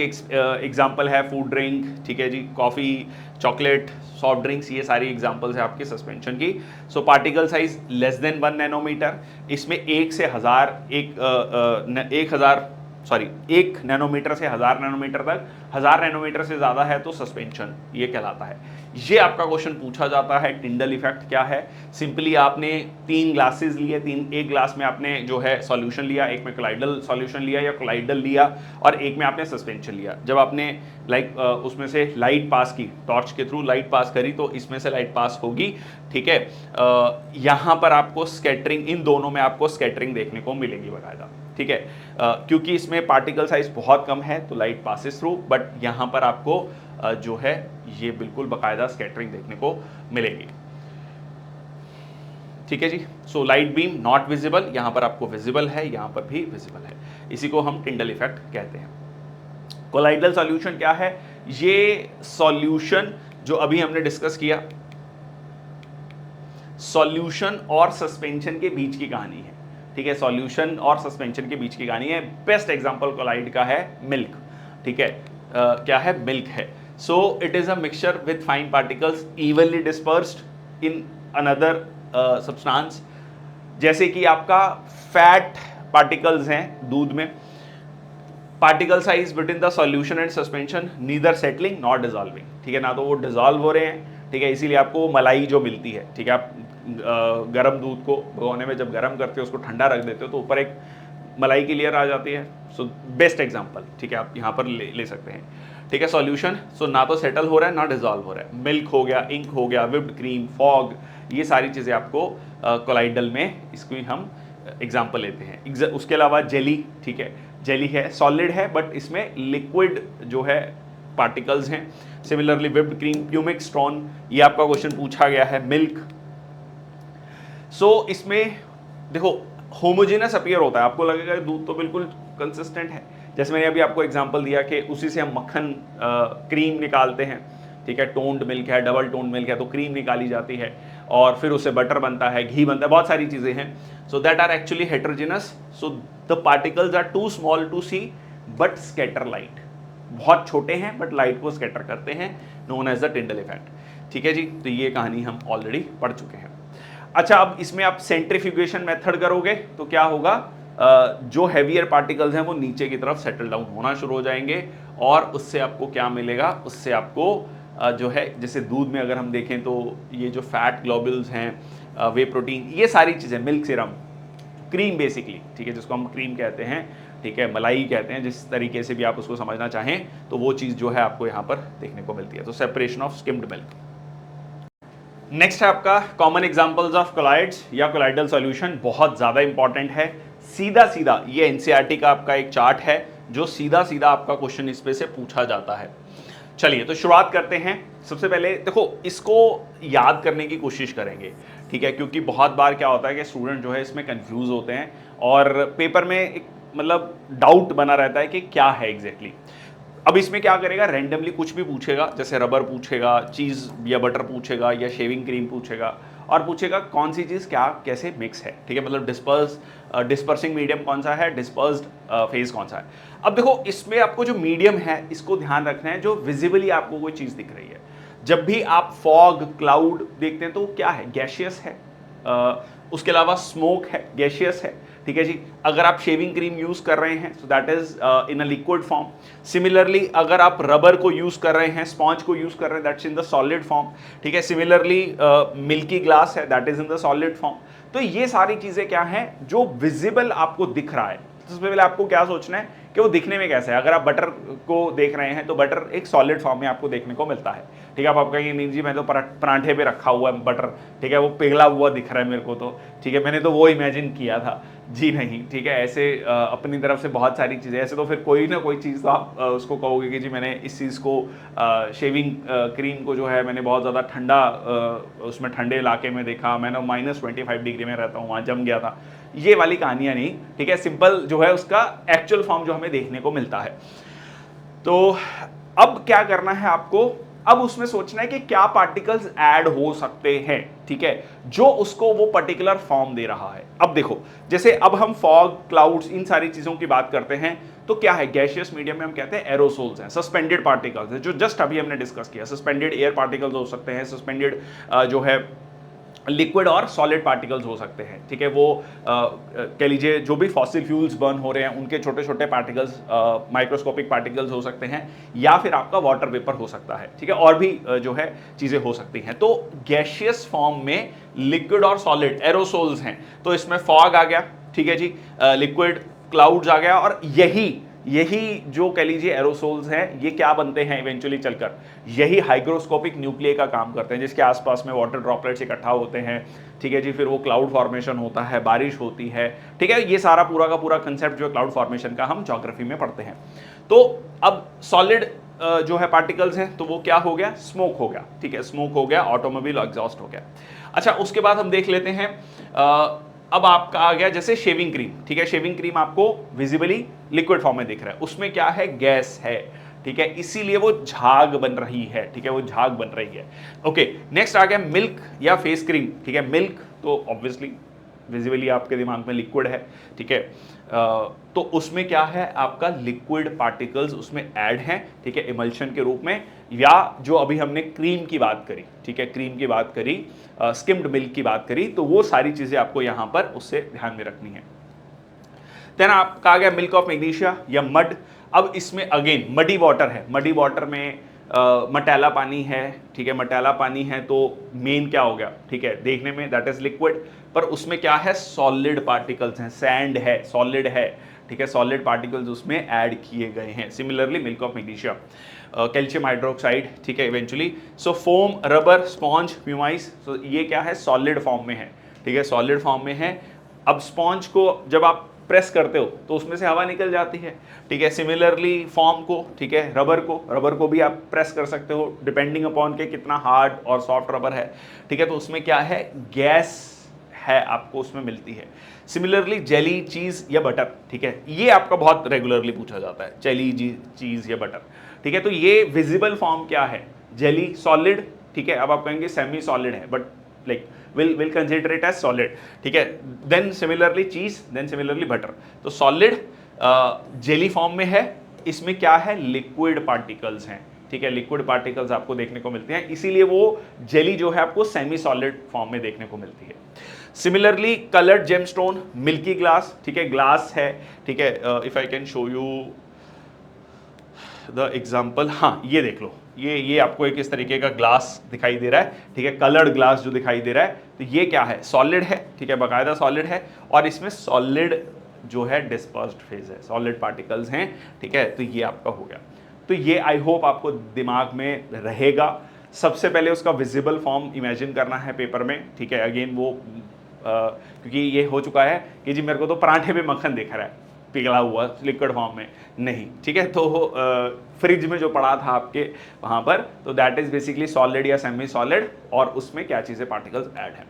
एग्जाम्पल है फूड ड्रिंक, ठीक है जी, कॉफ़ी, चॉकलेट, सॉफ्ट ड्रिंक्स, ये सारी एग्जाम्पल्स है आपकी सस्पेंशन की। So particle size less than 1 nanometre, इसमें 1 से 1000 1 नैनोमीटर से 1000 नैनोमीटर तक, 1000 नैनोमीटर से ज़्यादा है तो सस्पेंशन ये कहलाता है। ये आपका क्वेश्चन पूछा जाता है, टिंडल इफेक्ट क्या है। सिंपली आपने 3 ग्लासेस लिए, एक ग्लास में आपने जो है सॉल्यूशन लिया, एक में कोलाइडल सॉल्यूशन लिया या कोलाइडल लिया, और एक में आपने सस्पेंशन लिया। जब आपने उसमें से लाइट पास की, टॉर्च के थ्रू लाइट पास करी, तो इसमें से लाइट पास होगी, ठीक है। यहाँ पर आपको स्कैटरिंग, इन दोनों में आपको स्कैटरिंग देखने को मिलेगी बाकायदा, ठीक है, क्योंकि इसमें पार्टिकल साइज बहुत कम है तो लाइट पासिस थ्रू, बट यहाँ पर आपको जो है ये बिल्कुल बाकायदा स्कैटरिंग देखने को मिलेगी, ठीक है जी। So light beam not visible, यहाँ पर आपको विजिबल है, यहाँ पर भी विजिबल है, इसी को हम टिंडल इफेक्ट कहते हैं। कोलाइडल सॉल्यूशन क्या है? ये सॉल्यूशन जो अभी हमने डिस्कस किया, सॉल्यूशन और सस्पेंशन के बीच की कहानी है, ठीक है, सॉल्यूशन और सस्पेंशन के बीच की कहानी है। बेस्ट एग्जांपल कोलाइड का है मिल्क, ठीक है, क्या है, मिल्क है। So it is a mixture with fine particles evenly dispersed in another substance, जैसे कि आपका फैट पार्टिकल्स हैं दूध में। Particle size between the solution and suspension neither settling not dissolving, ठीक है, ना तो वो डिजॉल्व हो रहे हैं, ठीक है, इसीलिए आपको मलाई जो मिलती है, ठीक है, आप गर्म दूध को भगोने में जब गर्म करते हो, उसको ठंडा रख देते हो तो ऊपर एक मलाई की लेयर आ जाती है। सो बेस्ट एग्जांपल, ठीक है, आप यहाँ पर ले सकते हैं, ठीक है। सॉल्यूशन सो ना तो सेटल हो रहा है ना डिजॉल्व हो रहा है। मिल्क हो गया, इंक हो गया, विप्ड क्रीम, फॉग, ये सारी चीज़ें आपको कोलाइडल में इसकी हम एग्जाम्पल लेते हैं। उसके अलावा जेली, ठीक है, जेली है, सॉलिड है, बट इसमें लिक्विड जो है पार्टिकल्स हैं। सिमिलरली विप्ड क्रीम, प्यूमिक स्ट्रॉन, ये आपका क्वेश्चन पूछा गया है। मिल्क, सो इसमें देखो होमोजेनस अपीयर होता है, आपको लगेगा दूध तो बिल्कुल कंसिस्टेंट है, जैसे मैंने अभी आपको एग्जांपल दिया कि उसी से हम मक्खन क्रीम निकालते हैं, ठीक है, टोन्ड मिल्क है, डबल टोन्ड मिल्क है तो क्रीम निकाली जाती है, और फिर उससे बटर बनता है, घी बनता है, बहुत सारी चीज़ें हैं। So that are actually heterogeneous, so the particles are too small to see but scatter light, बहुत छोटे हैं बट लाइट को स्कैटर करते हैं, known as the Tyndall effect, ठीक है जी। तो ये कहानी हम ऑलरेडी पढ़ चुके हैं। अच्छा, अब इसमें आप सेंट्रीफ्यूगेशन मेथड करोगे तो क्या होगा, जो हैवियर पार्टिकल्स हैं वो नीचे की तरफ सेटल डाउन होना शुरू हो जाएंगे और उससे आपको क्या मिलेगा, उससे आपको जो है जैसे दूध में अगर हम देखें तो ये जो फैट ग्लोबुल्स हैं, वे प्रोटीन, ये सारी चीज़ें, मिल्क सीरम, क्रीम बेसिकली, ठीक है, जिसको हम क्रीम कहते हैं, ठीक है, मलाई कहते हैं, जिस तरीके से भी आप उसको समझना चाहें, तो वो चीज़ जो है आपको यहाँ पर देखने को मिलती है। तो separation of skimmed milk. Next है आपका कॉमन एग्जांपल्स ऑफ कोलाइड्स या कोलाइडल सॉल्यूशन, बहुत ज़्यादा इंपॉर्टेंट है। सीधा सीधा ये एनसीईआरटी का आपका एक चार्ट है जो सीधा सीधा आपका क्वेश्चन इस पे से पूछा जाता है। चलिए तो शुरुआत करते हैं। सबसे पहले देखो, इसको याद करने की कोशिश करेंगे, ठीक है, क्योंकि बहुत बार क्या होता है कि स्टूडेंट जो है इसमें कंफ्यूज होते हैं और पेपर में एक मतलब डाउट बना रहता है कि क्या है एग्जैक्टली। अब इसमें क्या करेगा, रैंडमली कुछ भी पूछेगा, जैसे रबर पूछेगा, चीज़ या बटर पूछेगा या शेविंग क्रीम पूछेगा और पूछेगा कौन सी चीज़ क्या कैसे मिक्स है, ठीक है, मतलब डिस्पर्सिंग मीडियम कौन सा है, डिस्पर्स्ड फेज कौन सा है। अब देखो इसमें आपको जो मीडियम है इसको ध्यान रखना है, जो विजिबली आपको कोई चीज़ दिख रही है। जब भी आप फॉग, क्लाउड देखते हैं तो क्या है, गैशियस है, उसके अलावा स्मोक है, गैशियस है, ठीक है जी। अगर आप शेविंग क्रीम यूज कर रहे हैं so that is in a liquid form. Similarly अगर आप रबर को यूज कर रहे हैं, स्पॉन्ज को यूज कर रहे हैं, that's in the solid form, ठीक है। सिमिलरली मिल्की ग्लास है, that is in the solid form. तो ये सारी चीजें क्या हैं जो विजिबल आपको दिख रहा है। तो सबसे पहले आपको क्या सोचना है कि वो दिखने में कैसा है। अगर आप बटर को देख रहे हैं तो बटर एक सॉलिड फॉर्म में आपको देखने को मिलता है, ठीक है। आप कहेंगे नहीं जी मैं तो पराठे पे रखा हुआ है बटर, ठीक है, वो पिघला हुआ दिख रहा है मेरे को, तो ठीक है मैंने तो वो इमेजिन किया था। जी नहीं, ठीक है, ऐसे अपनी तरफ से बहुत सारी चीज़ें, ऐसे तो फिर कोई ना कोई चीज़ तो आप उसको कहोगे कि जी मैंने इस चीज़ को शेविंग क्रीम को जो है मैंने बहुत ज़्यादा ठंडा उसमें ठंडे इलाके में देखा, मैंने -25 डिग्री में रहता हूँ, वहाँ जम गया था। ये वाली कहानियाँ नहीं, ठीक है। सिंपल जो है उसका एक्चुअल फॉर्म जो हमें देखने को मिलता है। तो अब क्या करना है आपको, अब उसमें सोचना है कि क्या पार्टिकल्स ऐड हो सकते हैं, ठीक है, जो उसको वो पर्टिकुलर फॉर्म दे रहा है। अब देखो जैसे अब हम फॉग, क्लाउड्स, इन सारी चीजों की बात करते हैं तो क्या है, गैशियस मीडियम में हम कहते हैं एरोसोल्स हैं, सस्पेंडेड पार्टिकल्स हैं, जो जस्ट अभी हमने डिस्कस किया। सस्पेंडेड एयर पार्टिकल्स हो सकते हैं, सस्पेंडेड जो है लिक्विड और सॉलिड पार्टिकल्स हो सकते हैं, ठीक है। वो कह लीजिए जो भी फॉसिल फ्यूल्स बर्न हो रहे हैं उनके छोटे छोटे पार्टिकल्स, माइक्रोस्कोपिक पार्टिकल्स हो सकते हैं, या फिर आपका वाटर वेपर हो सकता है, ठीक है, और भी जो है चीजें हो सकती हैं। तो गैशियस फॉर्म में लिक्विड और सॉलिड एरोसोल्स हैं, तो इसमें फॉग आ गया, ठीक है जी, लिक्विड क्लाउड्स आ गया, और यही जो कह लीजिए एरोसोल्स हैं ये क्या बनते हैं इवेंचुअली चलकर, यही हाइग्रोस्कोपिक न्यूक्लिय का काम करते हैं, जिसके आसपास में वाटर ड्रॉपलेट्स इकट्ठा होते हैं, ठीक है जी। फिर वो क्लाउड फॉर्मेशन होता है, बारिश होती है, ठीक है। ये सारा पूरा का पूरा कंसेप्ट जो है क्लाउड फॉर्मेशन का हम ज्योग्राफी में पढ़ते हैं। तो अब सॉलिड जो है पार्टिकल्स हैं तो वो क्या हो गया, स्मोक हो गया, ठीक है, स्मोक हो गया, ऑटोमोबाइल एग्जॉस्ट हो गया। अच्छा, उसके बाद हम देख लेते हैं अब आपका आ गया जैसे शेविंग क्रीम, ठीक है। शेविंग क्रीम आपको विजिबली लिक्विड फॉर्म में दिख रहा है, उसमें क्या है, गैस है, ठीक है, इसीलिए वो झाग बन रही है, ठीक है, वो झाग बन रही है। ओके, नेक्स्ट आ गया मिल्क या फेस क्रीम, ठीक है। मिल्क तो ऑब्वियसली विजिबली आपके दिमाग में लिक्विड है, ठीक है, तो उसमें क्या है, आपका लिक्विड पार्टिकल्स उसमें ऐड हैं, ठीक है, इमल्शन के रूप में। या जो अभी हमने क्रीम की बात करी, ठीक है, क्रीम की बात करी, स्किम्ड मिल्क की बात करी, तो वो सारी चीजें आपको यहां पर उससे ध्यान में रखनी है। देन आपका आ गया मिल्क ऑफ मैग्नीशिया या मड। अब इसमें अगेन मडी वाटर है, मडी वाटर में मटैला पानी है, ठीक है, मटैला पानी है तो मेन क्या हो गया, ठीक है, देखने में दैट इज लिक्विड, पर उसमें क्या है, सॉलिड पार्टिकल्स हैं, सैंड है, सॉलिड है, ठीक है, सॉलिड पार्टिकल्स उसमें ऐड किए गए हैं। Similarly milk of magnesia, calcium hydroxide, ठीक है, इवेंचुअली। सो फोम, रबर, स्पॉन्ज, म्यूमाइस, सो ये क्या है, सॉलिड फॉर्म में है, ठीक है, सॉलिड फॉर्म में है। अब स्पॉन्ज को जब आप प्रेस करते हो तो उसमें से हवा निकल जाती है, ठीक है। सिमिलरली फॉर्म को, ठीक है, रबर को भी आप प्रेस कर सकते हो डिपेंडिंग अपॉन के कितना हार्ड और सॉफ्ट रबर है, ठीक है, तो उसमें क्या है, गैस है, आपको उसमें मिलती है। सिमिलरली जेली, चीज या बटर, ठीक है, ये आपका बहुत रेगुलरली पूछा जाता है, जेली, चीज या बटर, ठीक है। तो ये विजिबल फॉर्म क्या है, जेली सॉलिड, ठीक है। अब आप कहेंगे सेमी सॉलिड है, but like will consider it as solid, ठीक है। then similarly cheese, then similarly butter, तो solid जेली फॉर्म में है, इसमें क्या है, लिक्विड पार्टिकल्स हैं, ठीक है, लिक्विड पार्टिकल्स आपको देखने को मिलते हैं, इसीलिए वो जेली जो है आपको सेमी सॉलिड फॉर्म में देखने को मिलती है। Similarly coloured gemstone, milky glass, ठीक है, ग्लास है, ठीक है, if I can show you the example, हाँ ये देख लो, ये आपको एक इस तरीके का ग्लास दिखाई दे रहा है, ठीक है, कलर्ड ग्लास जो दिखाई दे रहा है, तो ये क्या है, सॉलिड है, ठीक है, बाकायदा सॉलिड है, और इसमें सॉलिड जो है डिस्पर्स्ड फेज है, सॉलिड पार्टिकल्स हैं, ठीक है, तो ये आपका हो गया। तो ये आई होप आपको दिमाग में रहेगा। सबसे पहले उसका विजिबल फॉर्म इमेजिन करना है पेपर में, ठीक है, अगेन वो क्योंकि ये हो चुका है कि जी मेरे को तो पराठे पे मक्खन दिख रहा है पिघला हुआ लिक्विड फॉर्म में, नहीं, ठीक है, तो फ्रिज में जो पड़ा था आपके वहाँ पर, तो दैट इज बेसिकली सॉलिड या सेमी सॉलिड, और उसमें क्या चीज़ें पार्टिकल्स ऐड हैं,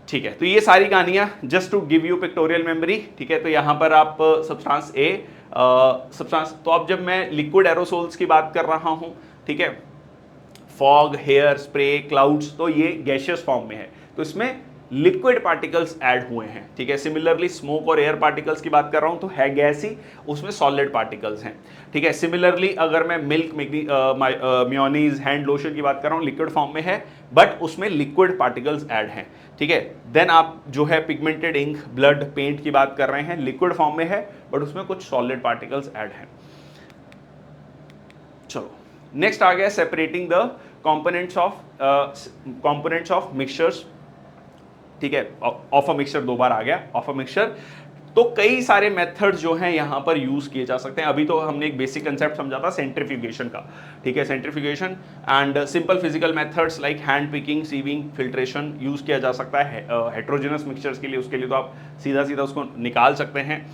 ठीक है। तो ये सारी कहानियाँ just to give you pictorial memory, ठीक है। तो यहाँ पर आप सब्सटेंस ए, सब्सटेंस, तो अब जब मैं लिक्विड एरोसोल्स की बात कर रहा हूँ, ठीक है, फॉग, हेयर, स्प्रे, क्लाउड्स, तो ये गैसियस फॉर्म में है, तो इसमें लिक्विड पार्टिकल्स ऐड हुए हैं, ठीक है। सिमिलरली स्मोक और एयर पार्टिकल्स की बात कर रहा हूं तो है गैस ही, उसमें सॉलिड पार्टिकल्स हैं, ठीक है। सिमिलरली अगर मैं मिल्क, मेयोनीज, हैंड लोशन की बात कर रहा हूं, लिक्विड फॉर्म में है बट उसमें लिक्विड पार्टिकल्स ऐड हैं, ठीक है। देन आप जो है पिगमेंटेड इंक, ब्लड, पेंट की बात कर रहे हैं, लिक्विड फॉर्म में है बट उसमें कुछ सॉलिड पार्टिकल्स ऐड हैं। चलो नेक्स्ट आ गया separating the components of mixtures, ठीक है, ऑफ अ मिक्सचर, दो बार आ गया ऑफ अ मिक्सचर। तो कई सारे मेथड्स जो हैं यहां पर यूज किए जा सकते हैं। अभी तो हमने एक बेसिक कंसेप्ट समझा था सेंट्रीफ्यूगेशन का, ठीक है, centrifugation and simple physical methods like hand picking, sieving, filtration use किया जा सकता है हेट्रोजेनस मिक्सचर्स के लिए, उसके लिए तो आप सीधा सीधा उसको निकाल सकते हैं।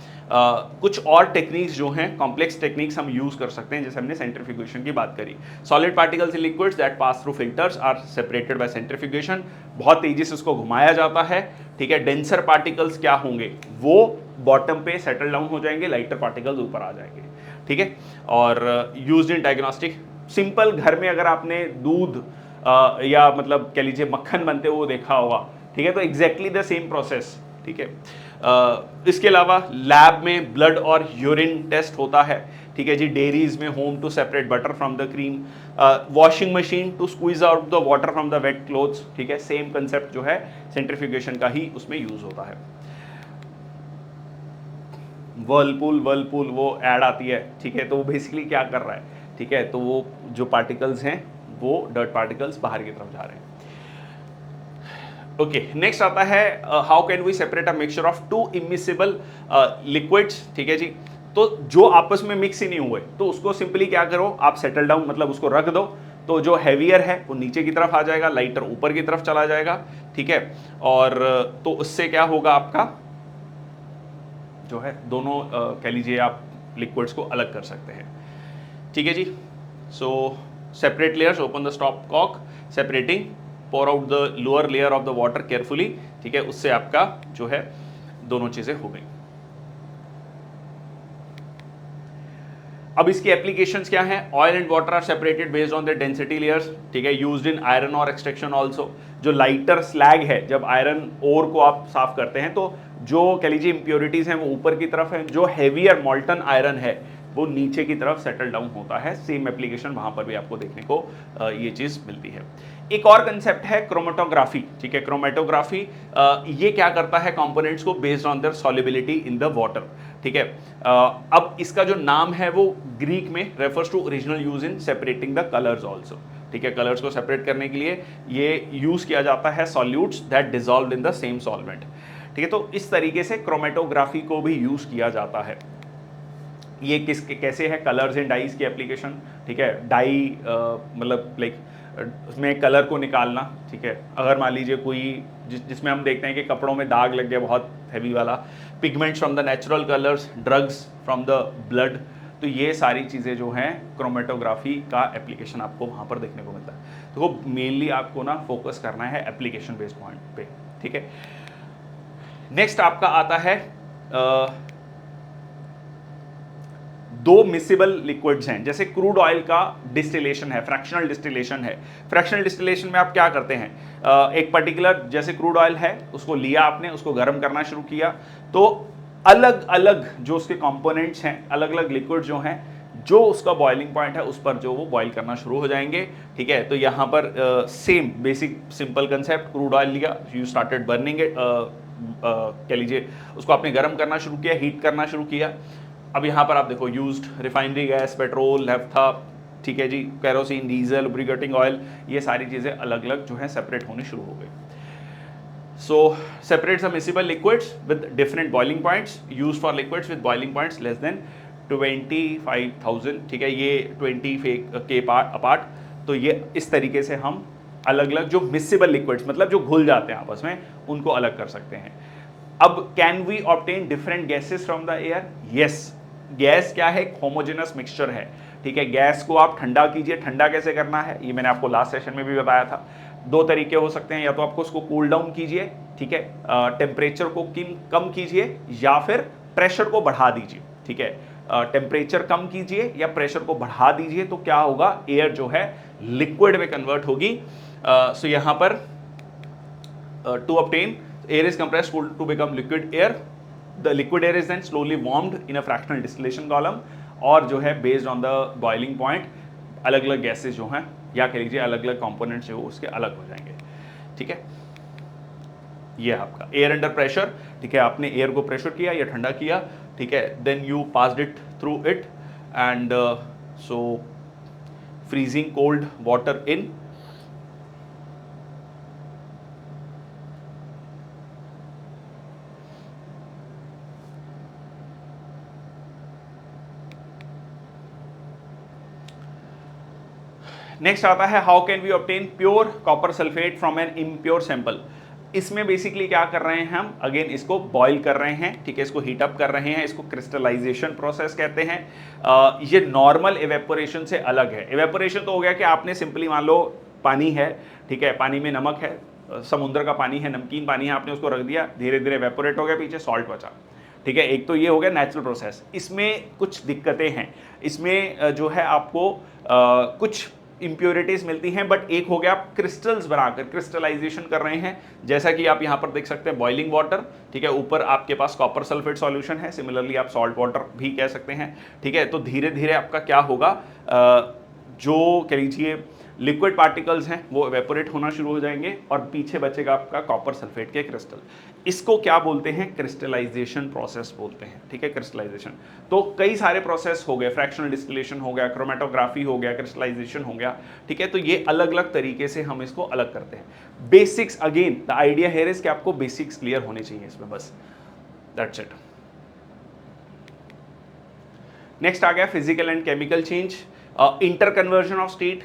कुछ और टेक्निक्स जो हैं, कॉम्प्लेक्स टेक्निक्स हम यूज कर सकते हैं, जैसे हमने सेंट्रीफ्यूगेशन की बात करी। Solid particles in liquids that pass through filters are separated by centrifugation, बहुत तेजी से उसको घुमाया जाता है, ठीक है। डेंसर पार्टिकल्स क्या होंगे, वो बॉटम पे सेटल डाउन हो जाएंगे, लाइटर पार्टिकल्स ऊपर आ जाएंगे, ठीक है। और यूज्ड इन डायग्नोस्टिक, सिंपल घर में अगर आपने दूध या मतलब कह लीजिए मक्खन बनते हुए देखा होगा, ठीक है, तो एग्जैक्टली द सेम प्रोसेस, ठीक है। इसके अलावा लैब में ब्लड और यूरिन टेस्ट होता है, ठीक है जी। डेयरीज में home to separate butter from the cream, washing machine to squeeze out the water from the wet clothes, ठीक है। सेम कंसेप्ट जो है सेंट्रीफ्यूगेशन का ही उसमें यूज होता है। वर्लपूल वो ऐड आती है, ठीक है, तो वो बेसिकली क्या कर रहा है, ठीक है, तो वो जो पार्टिकल्स हैं वो डर्ट पार्टिकल्स बाहर की तरफ जा रहे हैं। ओके, नेक्स्ट आता है how can we separate a mixture of two immiscible liquids, ठीक है जी। तो जो आपस में मिक्स ही नहीं हुए तो उसको सिंपली क्या करो, आप सेटल डाउन, मतलब उसको रख दो, तो जो हैवियर है वो नीचे की तरफ आ जाएगा, लाइटर ऊपर की तरफ चला जाएगा, ठीक है। और तो उससे क्या होगा, आपका जो है दोनों कह लीजिए आप लिक्विड्स को अलग कर सकते हैं, ठीक है जी। So separate layers, open the stopcock, separating, pour out the lower layer of the water carefully, ठीक है, उससे आपका जो है दोनों चीजें हो गई। अब इसकी एप्लीकेशंस क्या हैं? Oil and water are separated based on the density layers, ठीक है, used in iron ore extraction also. जो लाइटर स्लैग है, जब आयरन ओर को आप साफ करते हैं तो जो कह लीजिए इंप्योरिटीज हैं वो ऊपर की तरफ है, जो हेवियर मॉल्टन आयरन है वो नीचे की तरफ सेटल डाउन होता है। सेम एप्लीकेशन वहां पर भी आपको देखने को ये चीज मिलती है। एक और कंसेप्ट है क्रोमेटोग्राफी, ठीक है। क्रोमेटोग्राफी ये क्या करता है, कंपोनेंट्स को based on their solubility in the water, ठीक है। अब इसका जो नाम है वो ग्रीक में refers to original use in separating the colours also, ठीक है। कलर्स को सेपरेट करने के लिए ये यूज किया जाता है solutes that dissolve in the same solvent, ठीक है। तो इस तरीके से क्रोमेटोग्राफी को भी यूज किया जाता है। ये कैसे है, कलर्स एंड डाइज की एप्लीकेशन, ठीक है। डाई मतलब लाइक उसमें कलर को निकालना, ठीक है। अगर मान लीजिए कोई जिसमें हम देखते हैं कि कपड़ों में दाग लग गया बहुत हैवी वाला, pigments from the natural colours, drugs from the blood, तो ये सारी चीज़ें जो हैं क्रोमेटोग्राफी का एप्लीकेशन आपको वहाँ पर देखने को मिलता है। तो वो मेनली आपको ना फोकस करना है एप्लीकेशन बेस्ड पॉइंट पे, ठीक है। नेक्स्ट आपका आता है दो मिसिबल लिक्विड्स हैं, जैसे क्रूड ऑयल का डिस्टिलेशन है, फ्रैक्शनल डिस्टिलेशन है। फ्रैक्शनल डिस्टिलेशन में आप क्या करते हैं, एक पर्टिकुलर जैसे क्रूड ऑयल है, उसको लिया आपने, उसको गर्म करना शुरू किया, तो अलग अलग जो उसके कंपोनेंट्स हैं, अलग अलग लिक्विड जो हैं, जो उसका बॉइलिंग पॉइंट है उस पर जो वो बॉईल करना शुरू हो जाएंगे। ठीक है, तो यहाँ पर same basic simple concept, crude oil लिया, यू स्टार्टेड बर्निंग इट, कह लीजिए उसको आपने गर्म करना शुरू किया, हीट करना शुरू किया। अब यहाँ पर आप देखो used refinery gas, petrol, naphtha, ठीक है जी, केरोसिन, डीजल, लुब्रिकेटिंग ऑयल, ये सारी चीज़ें अलग अलग जो है सेपरेट होनी शुरू हो गई। So separate some miscible liquids with different boiling points, used for liquids with boiling points less than 25,000, ठीक है, ये 20 के अपार्ट। तो ये इस तरीके से हम अलग अलग जो मिसिबल लिक्विड्स, मतलब जो घुल जाते हैं आपस में, उनको अलग कर सकते हैं। अब can we obtain different gases from the air? Yes. Gas क्या है? होमोजेनस मिक्सचर है। ठीक है, गैस को आप ठंडा कीजिए। ठंडा कैसे करना है ये मैंने आपको लास्ट सेशन में भी बताया था। दो तरीके हो सकते हैं, या तो आपको उसको कूल डाउन कीजिए, ठीक है, टेम्परेचर को कम कीजिए, या फिर प्रेशर को बढ़ा दीजिए। ठीक है, टेम्परेचर कम कीजिए या प्रेशर को बढ़ा दीजिए, तो क्या होगा, एयर जो है लिक्विड में कन्वर्ट होगी। सो यहां पर to obtain air is compressed to become liquid air, the liquid air is then slowly warmed in a fractional distillation column, और जो है based on the boiling point अलग अलग गैसेज जो हैं, या कह लीजिए अलग अलग कंपोनेंट्स जो उसके अलग हो जाएंगे। ठीक है, ये आपका एयर अंडर प्रेशर। ठीक है, आपने एयर को प्रेशर किया या ठंडा किया, ठीक है, then you passed it through it and so freezing cold water in, next आता है how can we obtain pure copper sulphate from an impure sample. इसमें बेसिकली क्या कर रहे हैं हम, अगेन इसको बॉईल कर रहे हैं, ठीक है, इसको हीट अप कर रहे हैं, इसको क्रिस्टलाइजेशन प्रोसेस कहते हैं। ये नॉर्मल एवेपोरेशन से अलग है। एवेपोरेशन तो हो गया कि आपने सिंपली मान लो पानी है, ठीक है, पानी में नमक है, समुद्र का पानी है, नमकीन पानी है, आपने उसको रख दिया, धीरे धीरे एवेपोरेट हो गया, पीछे सॉल्ट बचा। ठीक है, एक तो ये हो गया नेचुरल प्रोसेस। इसमें कुछ दिक्कतें हैं, इसमें जो है आपको कुछ इंप्योरिटीज मिलती हैं, बट एक हो गया आप क्रिस्टल्स बनाकर क्रिस्टलाइजेशन कर रहे हैं, जैसा कि आप यहां पर देख सकते हैं बॉइलिंग वाटर। ठीक है, ऊपर आपके पास कॉपर सल्फेट सॉल्यूशन है, सिमिलरली आप सॉल्ट वाटर भी कह सकते हैं। ठीक है, तो धीरे धीरे आपका क्या होगा, जो कह लीजिए लिक्विड पार्टिकल्स हैं वो एवेपोरेट होना शुरू हो जाएंगे, और पीछे बचेगा आपका कॉपर सल्फेट के क्रिस्टल। इसको क्या बोलते हैं, क्रिस्टलाइजेशन प्रोसेस बोलते हैं। ठीक है, क्रिस्टलाइजेशन तो कई सारे प्रोसेस हो गए, फ्रैक्शनल डिस्टिलेशन हो गया, क्रोमेटोग्राफी हो गया, क्रिस्टलाइजेशन हो गया। ठीक है, तो ये अलग अलग तरीके से हम इसको अलग करते हैं। Basics, again the idea here is कि आपको बेसिक्स क्लियर होने चाहिए इसमें, बस दैट्स इट। नेक्स्ट आ गया physical and chemical change, inter conversion of state,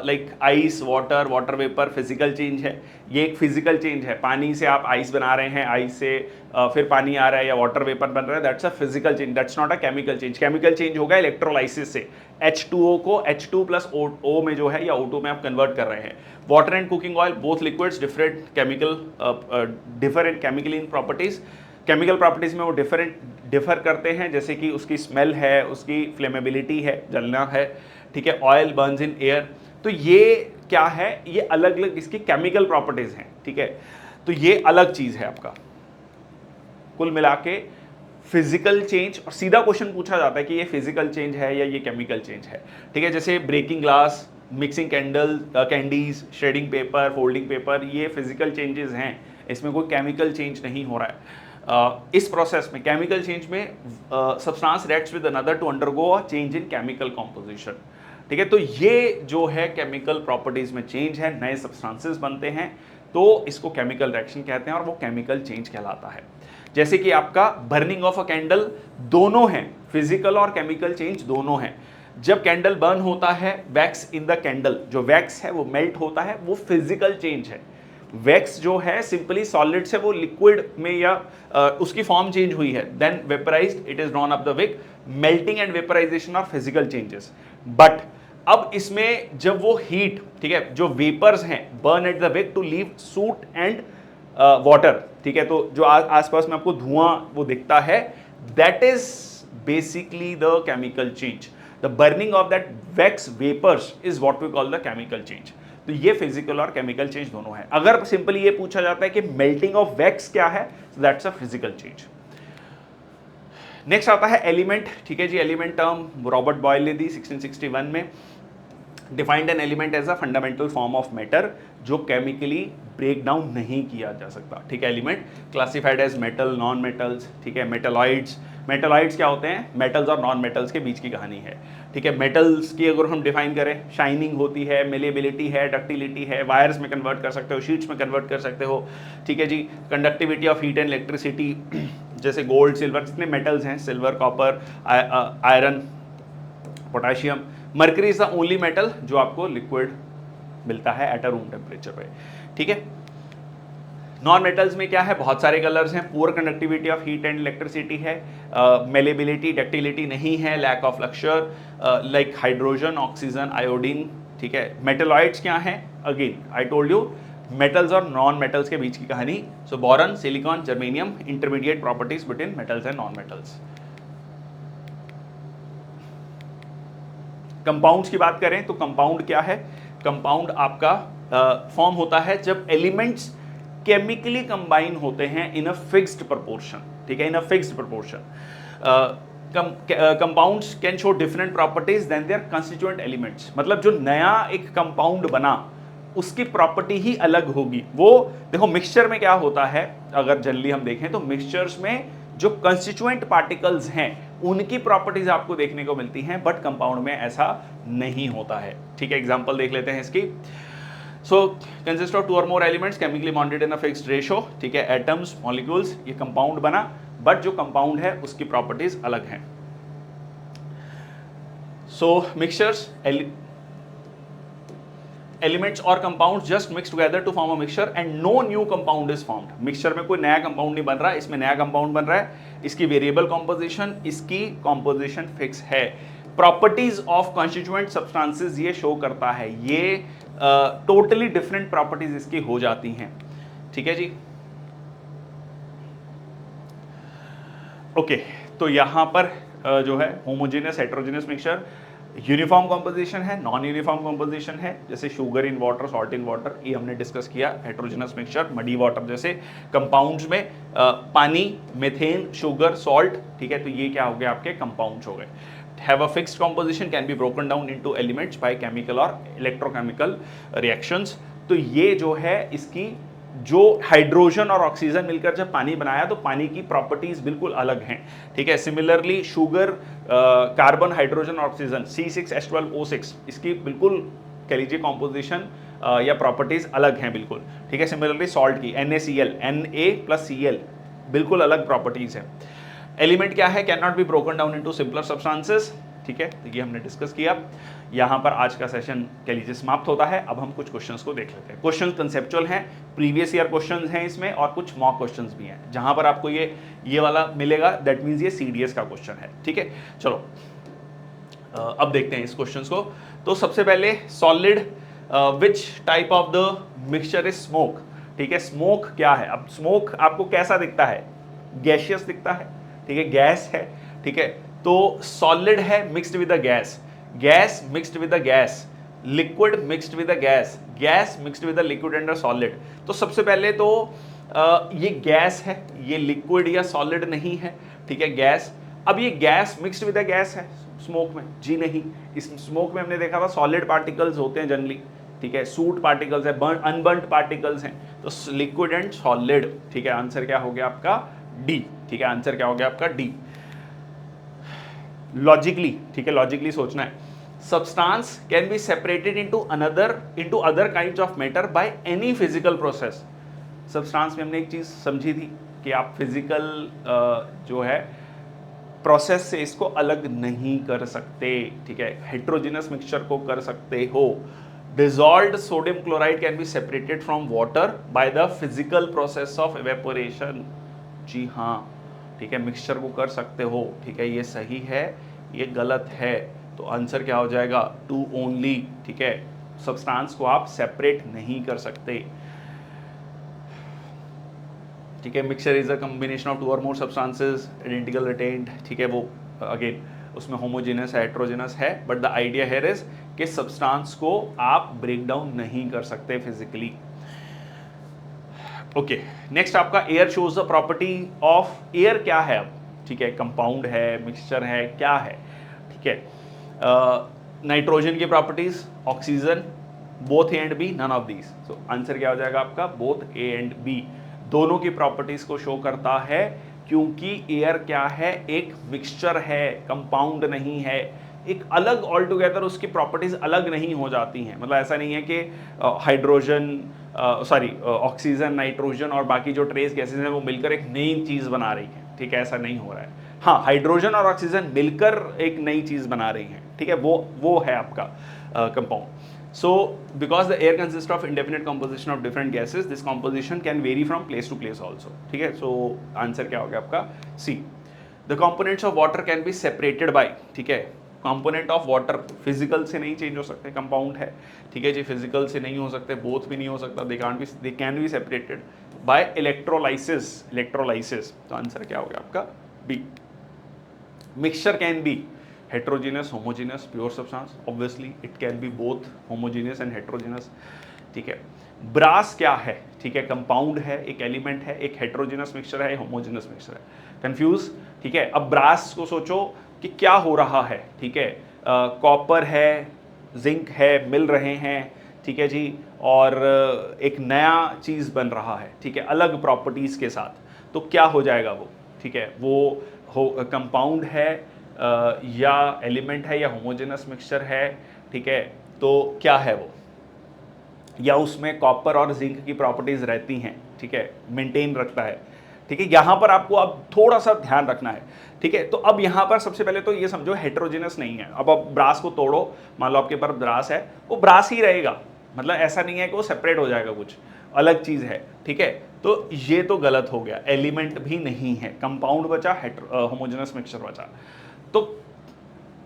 like ice, water, water vapour, physical change है। ये एक फिजिकल चेंज है, पानी से आप आइस बना रहे हैं, आइस से फिर पानी आ रहा है या वाटर वेपर बन रहा है, that's a physical change, that's not a chemical change. Chemical change होगा इलेक्ट्रोलाइसिस से, H2O को H2+O में जो है या O2 में आप कन्वर्ट कर रहे हैं। Water and cooking oil, both liquids different chemical, different chemical in properties, chemical properties में वो डिफर करते हैं, जैसे कि उसकी स्मेल है, उसकी फ्लेमेबिलिटी है, जलना है। ठीक है, ऑयल बर्न्स इन एयर, तो ये क्या है, ये अलग अलग इसकी केमिकल प्रॉपर्टीज हैं। ठीक है, तो ये अलग चीज है आपका। कुल मिला के फिजिकल चेंज, और सीधा क्वेश्चन पूछा जाता है कि ये फिजिकल चेंज है या ये केमिकल चेंज है। ठीक है, जैसे breaking glass, mixing candies, shedding paper, folding paper, ये फिजिकल चेंजेस हैं, इसमें कोई केमिकल चेंज नहीं हो रहा है। इस प्रोसेस में, केमिकल चेंज में, substance reacts with another to undergo a change in chemical composition. ठीक है, तो ये जो है केमिकल प्रॉपर्टीज में चेंज है, नए सब्सटेंसेस बनते हैं, तो इसको केमिकल रिएक्शन कहते हैं और वो केमिकल चेंज कहलाता है। जैसे कि आपका बर्निंग ऑफ अ कैंडल, दोनों हैं, फिजिकल और केमिकल चेंज दोनों हैं। जब कैंडल बर्न होता है, वैक्स इन द कैंडल, जो वैक्स है वो मेल्ट होता है, वो फिजिकल चेंज है। वैक्स जो है सिंपली सॉलिड से वो लिक्विड में या उसकी फॉर्म चेंज हुई है, then vaporised, it is drawn up the wick. Melting and vaporisation are physical changes. But अब इसमें जब वो हीट, ठीक है, जो वेपर्स हैं, burn at the wick to leave soot and water, ठीक है, तो जो आसपास में आपको धुआं वो दिखता है, that is basically the chemical change. The burning of that wax vapours is what we call the chemical change. तो ये फिजिकल और केमिकल चेंज दोनों है। अगर सिंपली ये पूछा जाता है कि मेल्टिंग ऑफ वैक्स क्या है, that's a physical change. Next आता है एलिमेंट, ठीक है जी। एलिमेंट टर्म रॉबर्ट बॉयल ने दी 1661 में। Defined an element as a fundamental form of matter जो केमिकली ब्रेक डाउन नहीं किया जा सकता, ठीक है। Element classified as metal, non metals, ठीक है। मेटलॉइड्स, मेटलॉइड्स क्या होते हैं? मेटल्स और नॉन मेटल्स के बीच की कहानी है, ठीक है। मेटल्स की अगर हम डिफाइन करें, शाइनिंग होती है, मेलेबिलिटी है, डक्टिलिटी है, वायर्स में कन्वर्ट कर सकते हो, शीट्स में कन्वर्ट कर सकते हो, ठीक है जी। Conductivity of heat and electricity, जैसे गोल्ड, सिल्वर, जितने मेटल्स हैं, silver, copper, iron, potassium. Mercury is the only metal जो आपको लिक्विड मिलता है एट अ रूम टेम्परेचर पे, ठीक है। नॉन मेटल्स में क्या है? बहुत सारे कलर्स हैं, poor conductivity of heat and electricity है, मेलेबिलिटी, डक्टिलिटी नहीं है, lack of lustre, like hydrogen, oxygen, iodine, ठीक है। मेटलॉइड्स क्या हैं? Again I told you, metals और नॉन मेटल्स के बीच की कहानी। So boron, silicon, germanium, intermediate properties between metals and non metals. Compounds की बात करें तो कंपाउंड क्या है? कंपाउंड आपका फॉर्म होता है जब एलिमेंट्स केमिकली कंबाइन होते हैं इन अ फिक्स्ड प्रोपोर्शन, ठीक है, in a fixed proportion. Compounds can show different properties than their constituent elements. मतलब जो नया एक कंपाउंड बना उसकी प्रॉपर्टी ही अलग होगी। वो देखो मिक्सचर में क्या होता है, अगर जनरली हम देखें तो मिक्सचर्स में जो कंस्टिट्यूएंट पार्टिकल्स हैं उनकी प्रॉपर्टीज आपको देखने को मिलती हैं, बट कंपाउंड में ऐसा नहीं होता है, ठीक है। एग्जांपल देख लेते हैं इसकी। सो कंसिस्ट ऑफ 2 और more elements chemically bonded in a fixed ratio, ठीक है। एटम्स, मॉलिक्यूल्स, ये कंपाउंड बना, बट जो कंपाउंड है उसकी प्रॉपर्टीज अलग हैं। सो मिक्सचर्स, एलिमेंट्स और compounds just mix together to form a mixture and no new compound is formed. Mixture में कोई नया कंपाउंड नहीं बन रहा, इसमें नया कंपाउंड बन रहा है। इसकी वेरिएबल कॉम्पोजिशन, इसकी कॉम्पोजिशन फिक्स है। प्रॉपर्टीज ऑफ कॉन्स्टिट्यूएंट सब्सटेंसेस ये शो करता है, ये टोटली डिफरेंट प्रॉपर्टीज इसकी हो जाती हैं, ठीक है जी। ओके, तो यहां पर जो है homogeneous, heterogeneous mixture, uniform composition है, नॉन यूनिफॉर्म कंपोजिशन है, जैसे sugar in water, salt in water, ये हमने डिस्कस किया। हेटेरोजेनस मिक्सचर, मडी वाटर जैसे कंपाउंड्स में पानी, मीथेन, शुगर, सॉल्ट, ठीक है। तो ये क्या हो गया? आपके कंपाउंड्स हो गए। Have a fixed composition, can be broken down into elements by chemical और इलेक्ट्रोकेमिकल रिएक्शंस। तो ये जो है इसकी जो हाइड्रोजन और ऑक्सीजन मिलकर जब पानी बनाया तो पानी की प्रॉपर्टीज बिल्कुल अलग हैं, ठीक है। Similarly sugar, carbon, hydrogen, oxygen, C6H12O6, इसकी बिल्कुल कह लीजिए कॉम्पोजिशन या प्रॉपर्टीज अलग हैं बिल्कुल, ठीक है। सिमिलरली सॉल्ट की NaCl, Na+Cl, बिल्कुल अलग प्रॉपर्टीज है। एलिमेंट क्या है? Can not be broken down into simpler substances, ठीक है। तो ये हमने डिस्कस किया। यहाँ पर आज का सेशन कह लीजिए समाप्त होता है। अब हम कुछ क्वेश्चंस को देख लेते हैं। क्वेश्चन कंसेप्चुअल हैं, प्रीवियस ईयर क्वेश्चंस हैं इसमें, और कुछ मॉक क्वेश्चंस भी हैं। जहाँ पर आपको ये वाला मिलेगा, दैट मीन्स ये CDS का क्वेश्चन है, ठीक है। चलो अब देखते हैं इस क्वेश्चंस को। तो सबसे पहले solid which type of the mixture is smoke, ठीक है। स्मोक क्या है? अब स्मोक आपको कैसा दिखता है? गैशियस दिखता है, ठीक है, गैस है, ठीक है। तो सॉलिड है mixed with a gas, gas mixed with a gas, liquid mixed with a gas, gas mixed with a liquid and a solid. तो सबसे पहले तो ये गैस है, ये लिक्विड या सॉलिड नहीं है, ठीक है, गैस। अब ये gas mixed with a gas है स्मोक में? जी नहीं। इस स्मोक में हमने देखा था सॉलिड पार्टिकल्स होते हैं जनरली, ठीक है, सूट पार्टिकल्स है, बर्न अनबर्न्ड पार्टिकल्स हैं। तो लिक्विड एंड सॉलिड, ठीक है। आंसर क्या हो गया आपका? डी, ठीक है। आंसर क्या हो गया आपका? डी। लॉजिकली, ठीक है, लॉजिकली सोचना है। Substance can be separated into other kinds of matter by any physical process. Substance में हमने एक चीज समझी थी कि आप फिजिकल जो है प्रोसेस से इसको अलग नहीं कर सकते, ठीक है। हेटेरोजेनस मिक्सचर को कर सकते हो। Dissolved sodium chloride can be separated from water by the physical process of evaporation. जी हाँ, ठीक है, मिक्सचर को कर सकते हो, ठीक है। ये सही है, ये गलत है। तो आंसर क्या हो जाएगा? टू ओनली, ठीक है। सब्सटेंस को आप सेपरेट नहीं कर सकते, ठीक है। Mixture is a combination of 2 और मोर सब्सटेंसेस आइडेंटिकल रिटेन्ड, ठीक है। वो अगेन उसमें होमोजेनस है, हेटेरोजेनस है, but the idea here is कि सब्सटेंस को आप ब्रेक डाउन नहीं कर सकते फिजिकली। ओके, नेक्स्ट आपका air shows the property of air क्या है? अब ठीक है, कंपाउंड है, मिक्सचर है, क्या है, ठीक है। नाइट्रोजन की properties, oxygen, both A and B, none of these. So answer क्या हो जाएगा आपका, बोथ ए एंड बी, दोनों की प्रॉपर्टीज को शो करता है, क्योंकि एयर क्या है, एक मिक्सचर है, कंपाउंड नहीं है, एक अलग ऑल टुगेदर उसकी प्रॉपर्टीज अलग नहीं हो जाती हैं। मतलब ऐसा नहीं है कि हाइड्रोजन ऑक्सीजन, नाइट्रोजन और बाकी जो ट्रेस गैसेज हैं वो मिलकर एक नई चीज बना रही है, ठीक है, ऐसा नहीं हो रहा है। हाँ, हाइड्रोजन और ऑक्सीजन मिलकर एक नई चीज बना रही हैं, ठीक है, वो है आपका compound. So, because the air consists of indefinite composition of different gases, this composition can vary from place to place also. ठीक है, so आंसर क्या हो गया आपका C. The components of water can be separated by, ठीक है, component of water physical से नहीं चेंज हो सकते, कंपाउंड है, ठीक है जी, फिजिकल से नहीं हो सकते, बोथ भी नहीं हो सकता, they can be separated by electrolysis. तो आंसर क्या हो गया आपका B. Mixture can be heterogeneous, homogeneous, pure substance, obviously it can be both homogeneous and heterogeneous, ठीक है. ब्रास क्या है, ठीक है, कंपाउंड है, एक एलिमेंट है, एक हेट्रोजेनस मिक्सचर है, होमोजेनस मिक्सचर है, कंफ्यूज, ठीक है. अब ब्रास को सोचो कि क्या हो रहा है, ठीक है, कॉपर है, जिंक है, मिल रहे हैं, ठीक है जी, और एक नया चीज बन रहा है, ठीक है, अलग प्रॉपर्टीज के साथ, तो क्या हो जाएगा वो, ठीक है, वो कंपाउंड है या एलिमेंट है या होमोजेनस मिक्सचर है, ठीक है, तो क्या है वो, या उसमें कॉपर और जिंक की प्रॉपर्टीज रहती हैं, ठीक है, मेंटेन रखता है, ठीक है. यहां पर आपको अब थोड़ा सा ध्यान रखना है, ठीक है. तो अब यहां पर सबसे पहले तो ये समझो हेट्रोजेनस नहीं है. अब ब्रास को तोड़ो, मान लो आपके पास ब्रास है, वो ब्रास ही रहेगा, मतलब ऐसा नहीं है कि वो सेपरेट हो जाएगा, कुछ अलग चीज है, ठीक है. तो ये तो गलत हो गया, एलिमेंट भी नहीं है, कंपाउंड बचा, होमोजेनस मिक्सचर बचा. तो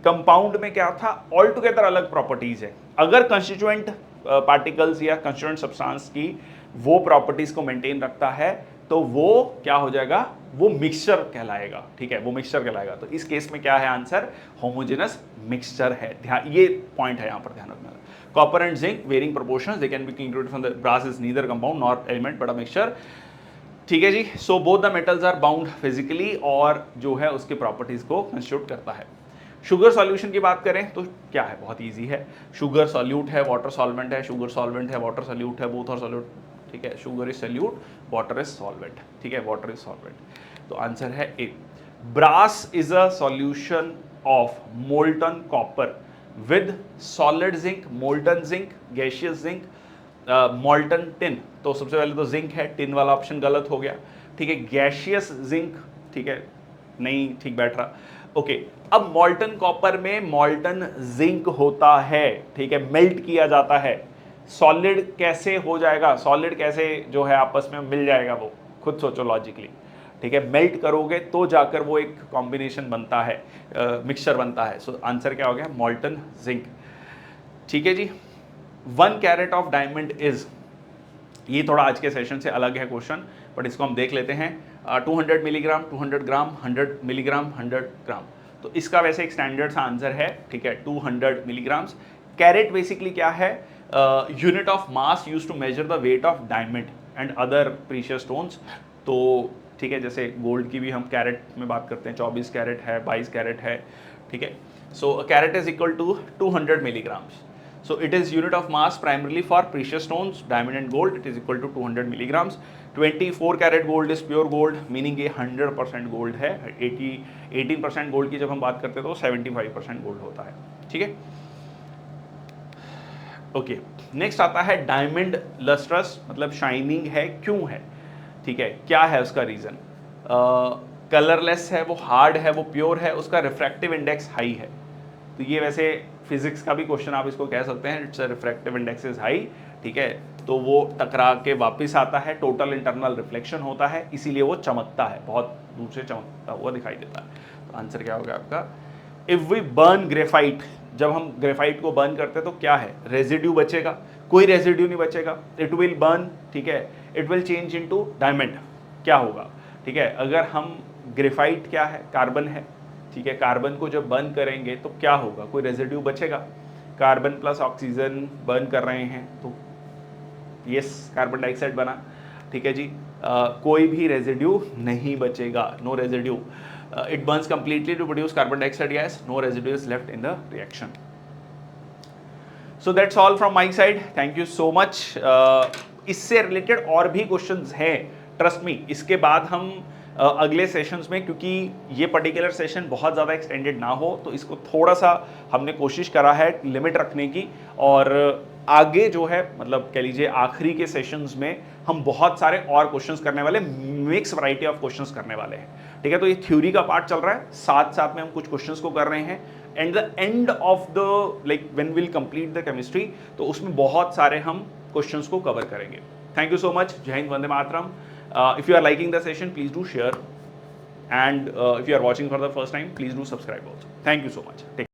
कंपाउंड में क्या था, ऑल टुगेदर अलग प्रॉपर्टीज है. अगर कंस्टिट्यूएंट पार्टिकल्स या कंस्टिट्यूएंट सब्सटेंस की वो प्रॉपर्टीज को मेंटेन रखता है, तो वो क्या हो जाएगा, वो मिक्सचर कहलाएगा, ठीक है, वो मिक्सचर कहलाएगा. तो इस केस में क्या है आंसर, होमोजेनस मिक्सचर है. ध्यान, ये पॉइंट है यहां पर ध्यान रखना. Copper and zinc varying proportions, they can be included from the brass is neither compound nor element but a mixture, ठीक है जी. So both the metals are bound physically, और जो है उसके प्रॉपर्टीज को कंस्टिट्यूट करता है. शुगर सॉल्यूशन की बात करें तो क्या है, बहुत इजी है. शुगर सॉल्यूट है, वाटर सॉल्वेंट है, शुगर सॉल्वेंट है, वाटर सॉल्यूट है, बोथ आर सॉल्यूट, ठीक है. Sugar is solute, water is solvent, ठीक है, वाटर इज सॉल्वेंट. तो आंसर है A. Brass is a solution of molten copper with solid zinc, molten zinc, gaseous zinc, molten tin. तो सबसे पहले तो जिंक है, टिन वाला ऑप्शन गलत हो गया, ठीक है. गैशियस जिंक, ठीक है, नहीं ठीक बैठ रहा, ओके. अब मोल्टन कॉपर में मोल्टन जिंक होता है, ठीक है, मेल्ट किया जाता है. सॉलिड कैसे हो जाएगा, सॉलिड कैसे जो है आपस में मिल जाएगा, वो खुद सोचो लॉजिकली, ठीक है. मेल्ट करोगे तो जाकर वो एक कॉम्बिनेशन बनता है, मिक्सचर बनता है. सो आंसर क्या हो गया, मोल्टन जिंक, ठीक है जी. 1 कैरेट ऑफ डायमंड इज, ये थोड़ा आज के सेशन से अलग है क्वेश्चन, बट इसको हम देख लेते हैं. 200 मिलीग्राम, 200 ग्राम, 100 मिलीग्राम, 100 ग्राम. तो इसका वैसे एक स्टैंडर्ड सा आंसर है, ठीक है, 200 मिलीग्राम्स. कैरेट बेसिकली क्या है, unit of mass use to measure the weight of diamond and other precious stones. तो ठीक है, जैसे गोल्ड की भी हम कैरेट में बात करते हैं, 24 कैरेट है, 22 कैरेट है, ठीक है. So carat is equal to 200 milligrams. So it is unit of mass primarily for precious stones, diamond and gold. It is equal to 200 milligrams. 24 carat gold is pure gold, meaning ये 100% gold है. 18% gold की जब हम बात करते हैं तो 75% gold होता है, ठीक है. ओके, नेक्स्ट आता है डायमंड लस्ट्रस, मतलब शाइनिंग है, क्यों है, ठीक है, क्या है उसका रीजन. कलरलेस है, वो हार्ड है, वो प्योर है, उसका रिफ्रैक्टिव इंडेक्स हाई है. तो ये वैसे फिजिक्स का भी क्वेश्चन आप इसको कह सकते हैं, it's refractive index is high, ठीक है. तो वो टकरा के वापस आता है, टोटल इंटरनल रिफ्लेक्शन होता है, इसीलिए वो चमकता है, बहुत दूर से चमकता हुआ दिखाई देता है. तो आंसर क्या होगा आपका, इफ वी बर्न ग्रेफाइट, जब हम ग्रेफाइट को बर्न करते हैं तो क्या है, रेजिड्यू बचेगा, कोई रेजिड्यू नहीं बचेगा. इट विल बर्न, ठीक है, it will change into diamond, क्या होगा, ठीक है. अगर हम ग्रेफाइट क्या है, कार्बन है, ठीक है, कार्बन को जब बर्न करेंगे तो क्या होगा, कोई रेजिड्यू बचेगा. कार्बन प्लस ऑक्सीजन बर्न कर रहे हैं तो यस कार्बन डाइऑक्साइड बना, ठीक है जी. कोई भी रेजिड्यू नहीं बचेगा, no residue. it burns completely to produce carbon dioxide gas, no residue is left in the reaction. So that's all from my side. Thank you so much. इससे related और भी क्वेश्चंस हैं, ट्रस्ट मी. इसके बाद हम अगले sessions में, क्योंकि ये पर्टिकुलर सेशन बहुत ज़्यादा एक्सटेंडेड ना हो, तो इसको थोड़ा सा हमने कोशिश करा है लिमिट रखने की, और आगे जो है मतलब कह लीजिए आखिरी के सेशंस में हम बहुत सारे और क्वेश्चंस करने वाले, मिक्स वैरायटी ऑफ क्वेश्चंस करने वाले हैं. ठीक है, तो ये थ्योरी का पार्ट चल रहा है, साथ साथ में हम कुछ क्वेश्चंस को कर रहे हैं. And the end of the like when will complete the chemistry, तो उसमें बहुत सारे हम क्वेश्चंस को कवर करेंगे. Thank you so much. जय Hind, Vande Mataram. If you are liking the session, please do share, and if you are watching for the first time, please do subscribe also. Thank you so much. Take